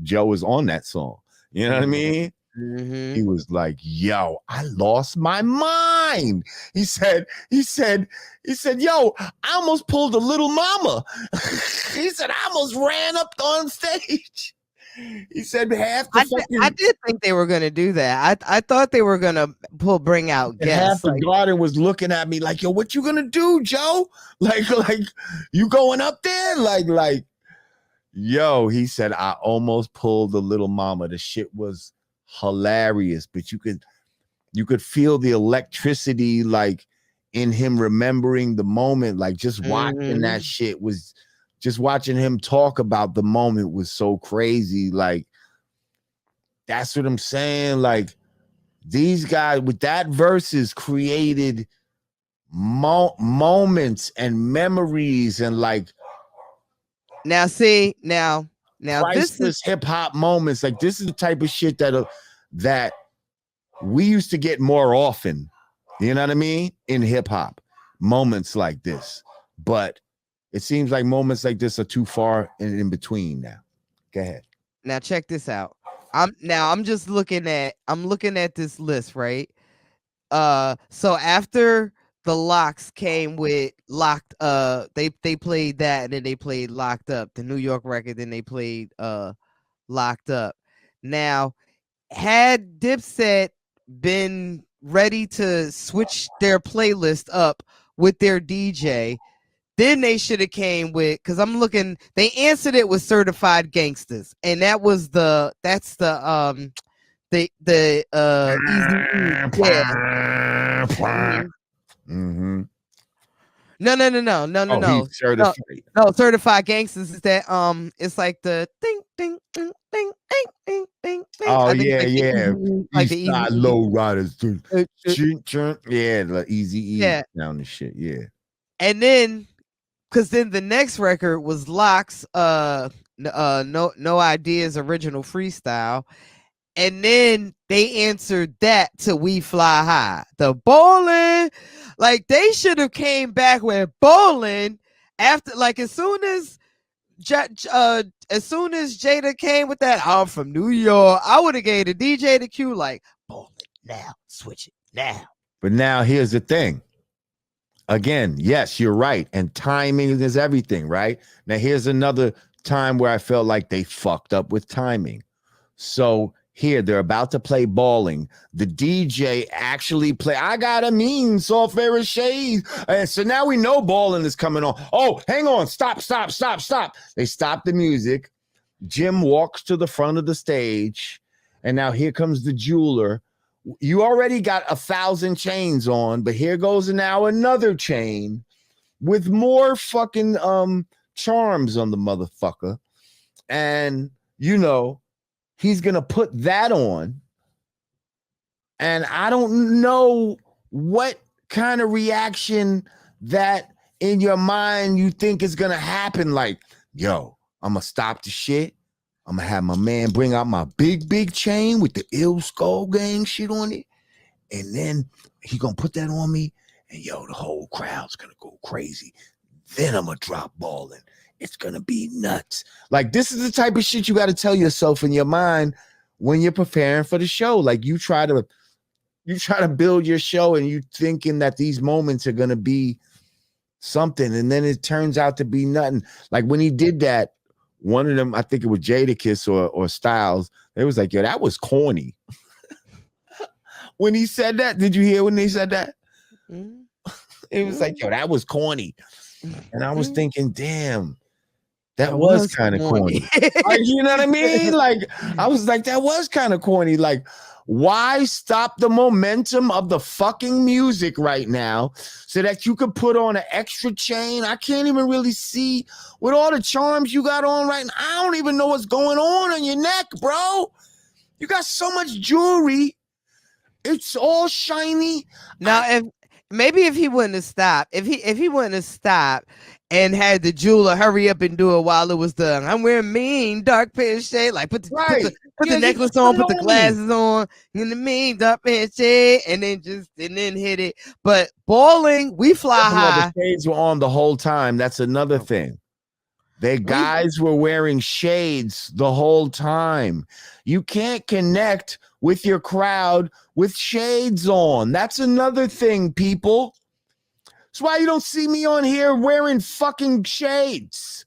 Joe is on that song. You know what I mean? He was like, "Yo, I lost my mind." He said, "Yo, I almost pulled a Little Mama." He said, "I almost ran up on stage." He said, I did think they were gonna do that. I thought they were gonna bring out guests. Half the garden was looking at me like, "Yo, what you gonna do, Joe? Like you going up there? Like, yo." He said, "I almost pulled the Little Mama." The shit was hilarious, but you could feel the electricity like in him remembering the moment. Like just watching that shit was just watching him talk about the moment was so crazy. Like that's what I'm saying. Like these guys with that verses created moments and memories and like now priceless hip-hop moments. Like this is the type of shit that we used to get more often, you know what I mean, in hip-hop, moments like this. But it seems like moments like this are too far in between now. Go ahead. Now check this out. I'm just looking at this list, right? So after the Locks came with Locked, they played that, and then they played Locked Up, the New York record, then they played Locked Up. Now, had Dipset been ready to switch their playlist up with their DJ, then they should have came with, because I'm looking, they answered it with Certified Gangsters, and that's the Easy. No. Certified Gangsters is that it's like the ding ding ding ding ding ding ding. Oh yeah. Like the East Side Low Riders. Yeah, the Easy down the shit. Yeah. And then because then the next record was Locks, No Ideas original freestyle. And then they answered that to We Fly High. The Bowling. Like they should have came back with Bowling after, like as soon as Jada came with that, I'm from New York, I would have gave the DJ the cue like Bowling now, switch it now. But now here's the thing. Again, yes, you're right. And timing is everything, right? Now here's another time where I felt like they fucked up with timing. So here they're about to play Balling. The DJ actually play I Got a Mean Soft Air Shades. And so now we know Balling is coming on. Oh, hang on. Stop. They stop the music. Jim walks to the front of the stage. And now here comes the jeweler. You already got 1,000 chains on, but here goes now another chain with more fucking charms on the motherfucker. And, you know, he's going to put that on. And I don't know what kind of reaction that in your mind you think is going to happen. Like, yo, I'm going to stop the shit. I'm going to have my man bring out my big chain with the Ill Skull Gang shit on it. And then he going to put that on me. And, yo, the whole crowd's going to go crazy. Then I'm going to drop Balling. It's going to be nuts. Like, this is the type of shit you got to tell yourself in your mind when you're preparing for the show. Like, you try to build your show and you thinking that these moments are going to be something. And then it turns out to be nothing. Like, when he did that, one of them, I think it was Jadakiss or Styles, they was like, yo, that was corny. When he said that, did you hear when he said that? It was like, yo, that was corny. And I was thinking, damn, that was kind of corny. Like, you know what I mean? Like, I was like, that was kind of corny. Like, why stop the momentum of the fucking music right now so that you could put on an extra chain? I can't even really see with all the charms you got on right now. I don't even know what's going on your neck, bro. You got so much jewelry. It's all shiny. Now, if he wouldn't have stopped, if he wouldn't have stopped and had the jeweler hurry up and do it while it was done, I'm wearing mean dark pink shade, like put the necklace on, put the glasses on, in the mean dark pink shade, and then hit it. But Balling, we fly high. The shades were on the whole time. That's another thing. They guys were wearing shades the whole time. You can't connect with your crowd with shades on. That's another thing, people. That's why you don't see me on here wearing fucking shades.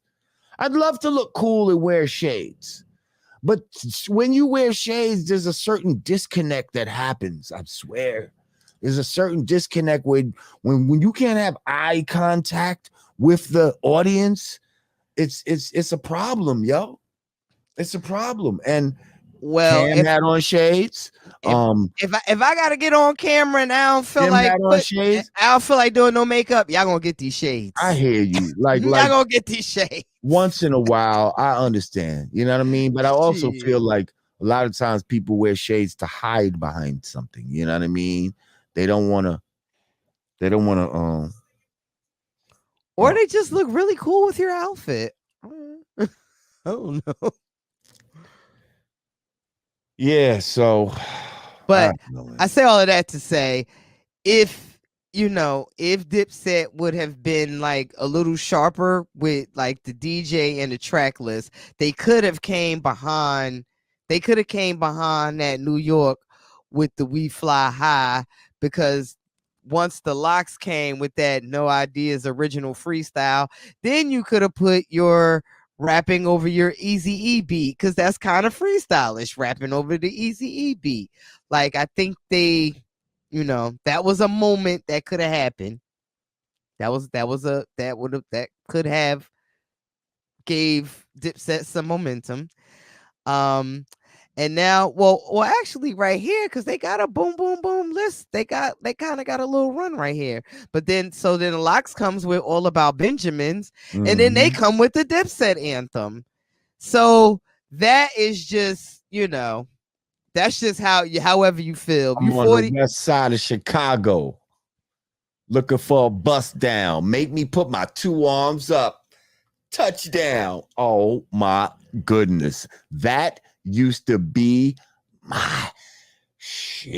I'd love to look cool and wear shades. But when you wear shades, there's a certain disconnect that happens. I swear. There's a certain disconnect when you can't have eye contact with the audience. It's a problem, yo. It's a problem. And Cam had on shades. If I gotta get on camera and I don't feel like doing no makeup, y'all gonna get these shades. I hear you. Like y'all gonna get these shades. Once in a while, I understand. You know what I mean? But I also feel like a lot of times people wear shades to hide behind something. You know what I mean? They don't wanna or they just look really cool with your outfit. Oh no. Yeah, so but I say all of that to say, if Dipset would have been like a little sharper with like the DJ and the track list, they could have came behind that New York with the We Fly High, because once the locks came with that No Ideas original freestyle, then you could have put your rapping over your Eazy-E beat, because that's kind of freestylish, rapping over the Eazy-E beat. Like, I think that was a moment that could have happened. That could have gave Dipset some momentum. And now, well, actually, right here, because they got a boom, boom, boom list. They kind of got a little run right here. But then the Locks comes with All About Benjamins, and then they come with the Dipset anthem. So that is just, that's just however you feel. I'm on the west side of Chicago, looking for a bust down. Make me put my 2 arms up. Touchdown. Oh my goodness. That used to be my shit.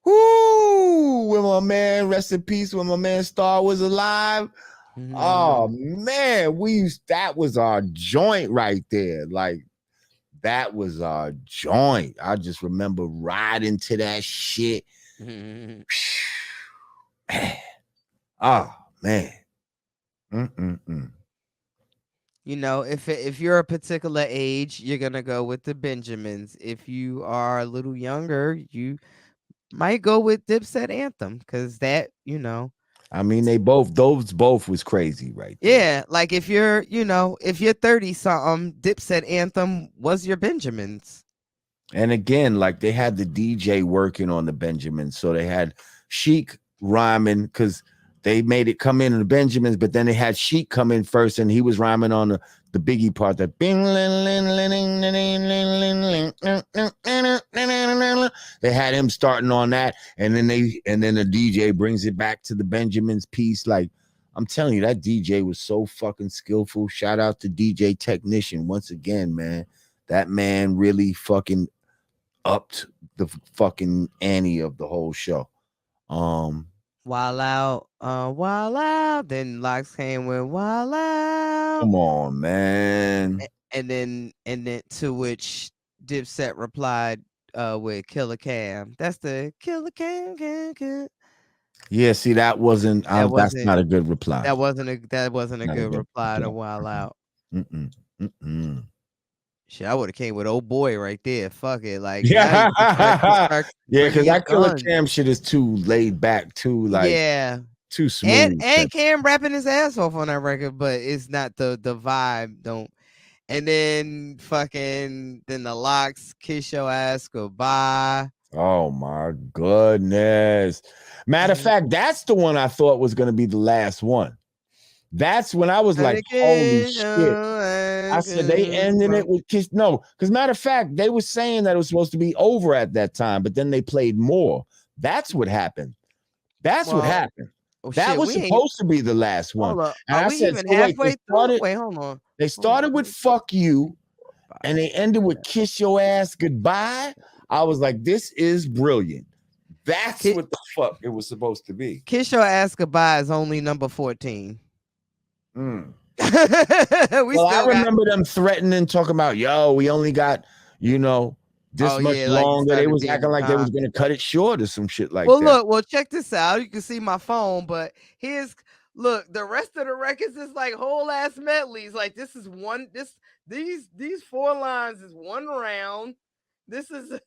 Woo! When my man, rest in peace, when my man Star was alive. Oh man, that was our joint right there. Like, that was our joint. I just remember riding to that shit. Man. Oh man. Mm-mm-mm. You know, if you're a particular age, you're gonna go with the Benjamins. If you are a little younger, you might go with Dipset Anthem, because that, you know, I mean, those both was crazy right there. yeah, like if you're, you know, if you're 30 something, Dipset Anthem was your Benjamins. And again, like they had the DJ working on the Benjamins, so they had Chic rhyming because they made it come in the Benjamins, but then they had Chic come in first, and he was rhyming on the Biggie part. That they had him starting on that, and then the DJ brings it back to the Benjamins piece. Like I'm telling you, that DJ was so fucking skillful. Shout out to DJ Technician once again, man. That man really fucking upped the fucking ante of the whole show. Wild Out. Then Locks came with Wild Out. Come on, man. And then to which Dipset replied with Killer Cam. That's the Killer Cam. Yeah, see, that wasn't. That's not a good reply. That wasn't a good reply to reply. Wild Out. Mm-mm. Shit, I would have came with Old Boy right there. Fuck it, like Yeah, yeah, because that Killer Cam shit is too laid back, too like too smooth. And Cam rapping his ass off on that record, but it's not the vibe. Don't. And then then the Locks, Kiss Your Ass Goodbye. Oh my goodness. Matter of fact, that's the one I thought was going to be the last one. That's when I was like, holy shit. I said they ended it with Kiss. No, because matter of fact, they were saying that it was supposed to be over at that time, but then they played more. That's what happened. What happened. That was supposed to be the last one. And I said, wait, hold on. They started with Fuck You, and they ended with Kiss Your Ass Goodbye. I was like, this is brilliant. That's what the fuck it was supposed to be. Kiss Your Ass Goodbye is only number 14. I remember them threatening, talking about, yo, we only got, this much longer. They was acting like they was gonna cut it short or some shit like that. Well, check this out. You can see my phone, but the rest of the records is like whole ass medleys. Like this is these 4 lines is one round. This is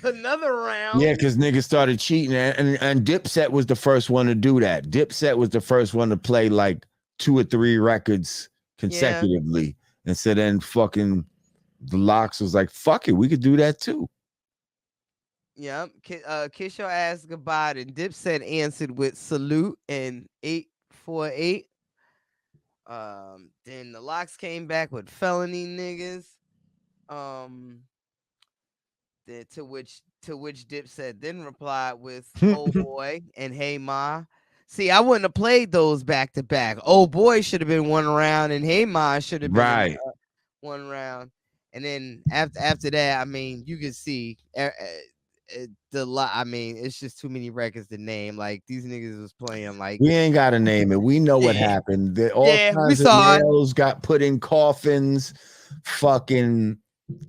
another round. Yeah, because niggas started cheating, and Dipset was the first one to do that. Dipset was the first one to play like 2 or 3 records consecutively. Yeah. And so then fucking the Locks was like, fuck it, we could do that too. Yeah. Kiss Your Ass Goodbye. And Dipset answered with Salute and 848. Then the Locks came back with Felony Niggas. To which Dipset then replied with Oh Boy and Hey Ma. See, I wouldn't have played those back to back. Oh Boy should have been one round, and Hey Ma should have been one round. And then after that, I mean, you can see it's just too many records to name. Like these niggas was playing like we ain't gotta name it. We know what happened. All kinds of nails got put in coffins. Fucking,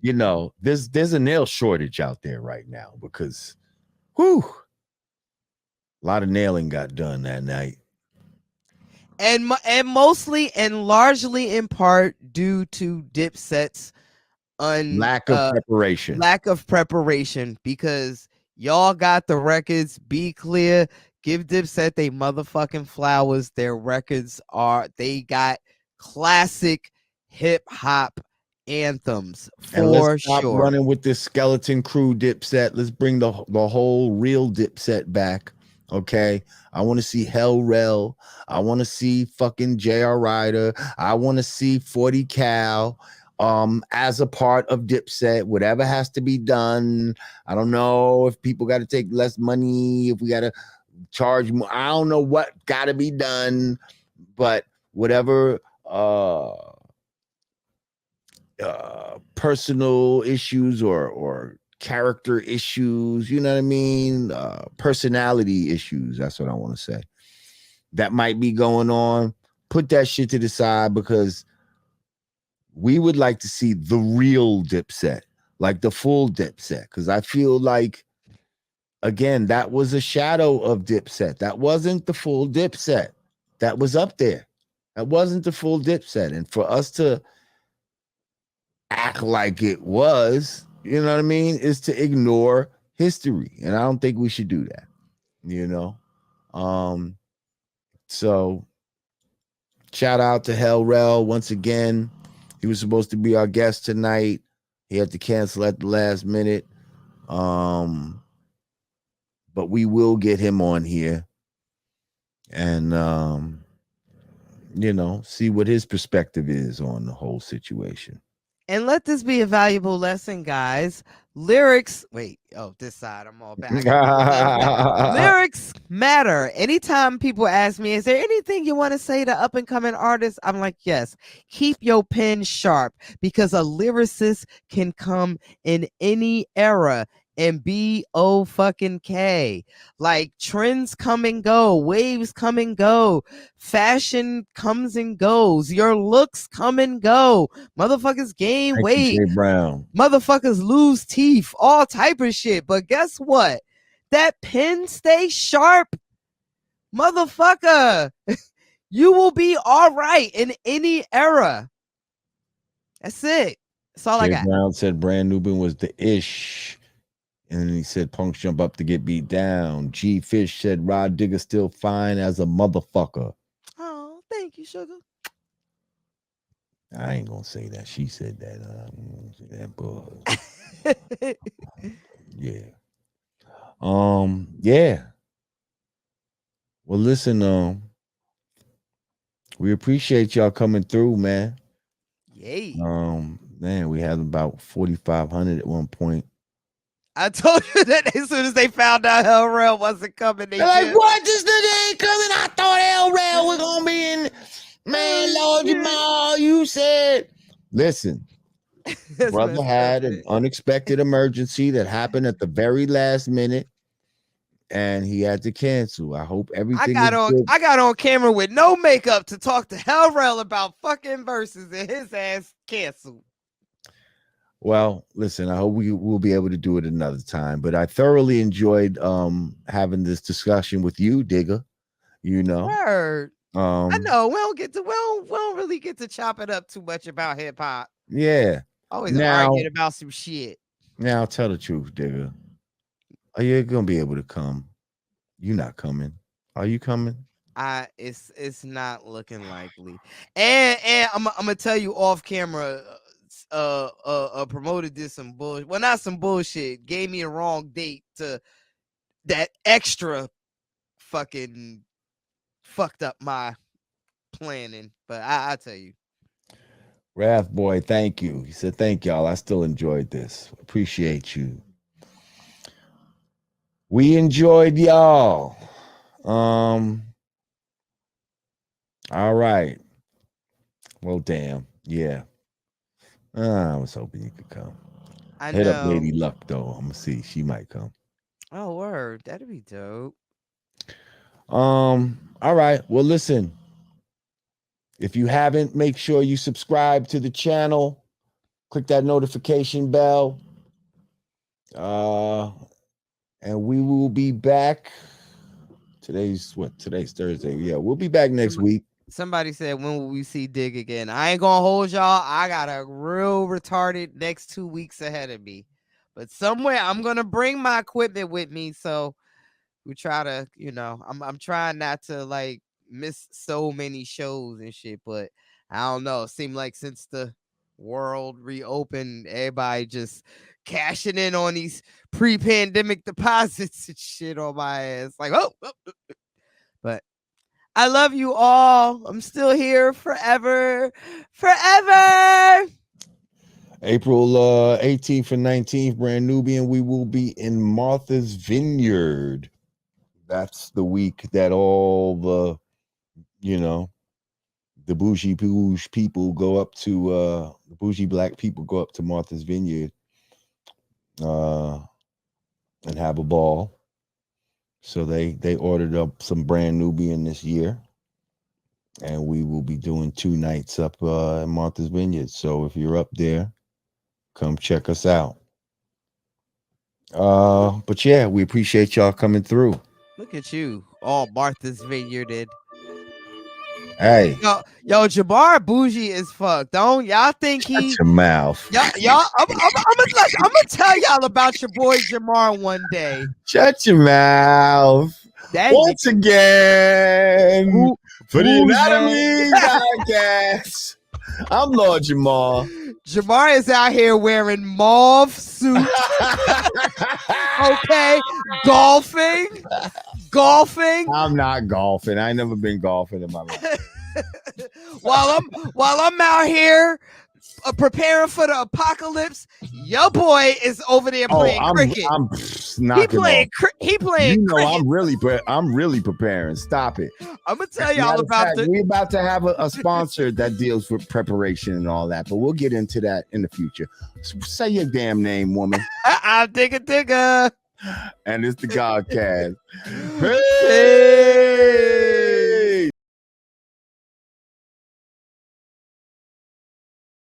there's a nail shortage out there right now because, a lot of nailing got done that night. And mostly and largely in part due to Dipset's lack of preparation, because y'all got the records. Be clear, give Dipset they motherfucking flowers. Their records they got classic hip hop anthems and let's stop running with this skeleton crew Dipset. Let's bring the whole real Dipset back. Okay, I want to see Hell Rel. I want to see fucking J.R. Ryder. I want to see 40 Cal as a part of Dipset. Whatever has to be done. I don't know if people got to take less money, if we got to charge more. I don't know what got to be done, but whatever personal issues or character issues, you know what I mean? Personality issues, that's what I want to say, that might be going on. Put that shit to the side, because we would like to see the real Dipset, like the full Dipset, because I feel like, again, that was a shadow of Dipset. That wasn't the full Dipset that was up there. That wasn't the full Dipset. And for us to act like it was, you know what I mean, is to ignore history. And I don't think we should do that, you know. So shout out to Hell Rel once again. He was supposed to be our guest tonight. He had to cancel at the last minute. But we will get him on here and see what his perspective is on the whole situation. And let this be a valuable lesson, guys. Lyrics, this side, I'm all back. Lyrics matter. Anytime people ask me, is there anything you want to say to up and coming artists? I'm like, yes, keep your pen sharp, because a lyricist can come in any era and be fucking like trends come and go, waves come and go, fashion comes and goes, your looks come and go, motherfuckers gain weight, Brown. motherfuckers lose teeth, all type of shit. But guess what? That pen stays sharp, motherfucker. You will be all right in any era. That's it. That's all I got. Brown said Brand Nubian was the ish. And then he said Punks jump up to get beat down. G Fish said Rod Digger still fine as a motherfucker. Oh, thank you, sugar. I ain't gonna say that. She said that. I'm gonna say that, but yeah. Yeah. Well, listen, we appreciate y'all coming through, man. Yay. Man, we had about 4,500 at one point. I told you that as soon as they found out Hell Rel wasn't coming, they're like, what? This nigga ain't coming. I thought Hell Rel was gonna be in. Man, Lord Jamal, you said. Listen, brother had an unexpected emergency that happened at the very last minute, and he had to cancel. I hope everything. I got on camera with no makeup to talk to Hell Rel about fucking verses, and his ass canceled. Well, listen, I hope we will be able to do it another time. But I thoroughly enjoyed having this discussion with you, Digger. You know. Word. I know we don't really get to chop it up too much about hip hop. Yeah. Always arguing about some shit. Now tell the truth, Digger. Are you gonna be able to come? You not coming. Are you coming? It's not looking likely. And I'm gonna tell you off camera. A promoter did some bullshit. Well, not some bullshit. Gave me a wrong date to that extra fucking fucked up my planning. But I tell you. Wrath Boy, thank you. He said, thank y'all. I still enjoyed this. Appreciate you. We enjoyed y'all. All right. Well, damn. Yeah. I was hoping you could come. Hit up Lady Luck, though. I'm gonna see. She might come. Oh, word. That'd be dope. All right. Well, listen. If you haven't, make sure you subscribe to the channel. Click that notification bell. And we will be back. Today's Thursday. Yeah, we'll be back next week. Somebody said, when will we see Dig again? I ain't gonna hold y'all. I got a real retarded next 2 weeks ahead of me. But somewhere I'm gonna bring my equipment with me. So we try to, I'm trying not to like miss so many shows and shit. But I don't know. It seemed like since the world reopened, everybody just cashing in on these pre-pandemic deposits and shit on my ass. Like, but I love you all. I'm still here forever. April 18th and 19th, Brand Nubian, we will be in Martha's Vineyard. That's the week that all the, the bougie people go up to, the bougie black people go up to Martha's Vineyard and have a ball. So they ordered up some Brand Nubian this year. And we will be doing 2 nights up in Martha's Vineyard. So if you're up there, come check us out. But yeah, we appreciate y'all coming through. Look at you, all Martha's Vineyarded. Hey, Yo, Jabbar bougie as fuck. Don't y'all think he? shut your mouth. Y'all, I'm gonna tell y'all about your boy Jamar one day. Shut your mouth. That Once again, Who- for the who's Anatomy Podcast, I'm Lord Jamal. Jamar is out here wearing mauve suit. Okay, golfing. I'm not golfing. I ain't never been golfing in my life. while I'm out here preparing for the apocalypse, your boy is over there playing cricket. I'm knocking off. He playing You know, cricket. I'm really preparing. Stop it. I'm gonna tell y'all Matter of about fact, the. we about to have a sponsor that deals with preparation and all that, but we'll get into that in the future. Say your damn name, woman. I'm digga. And it's the Godcast. Peace.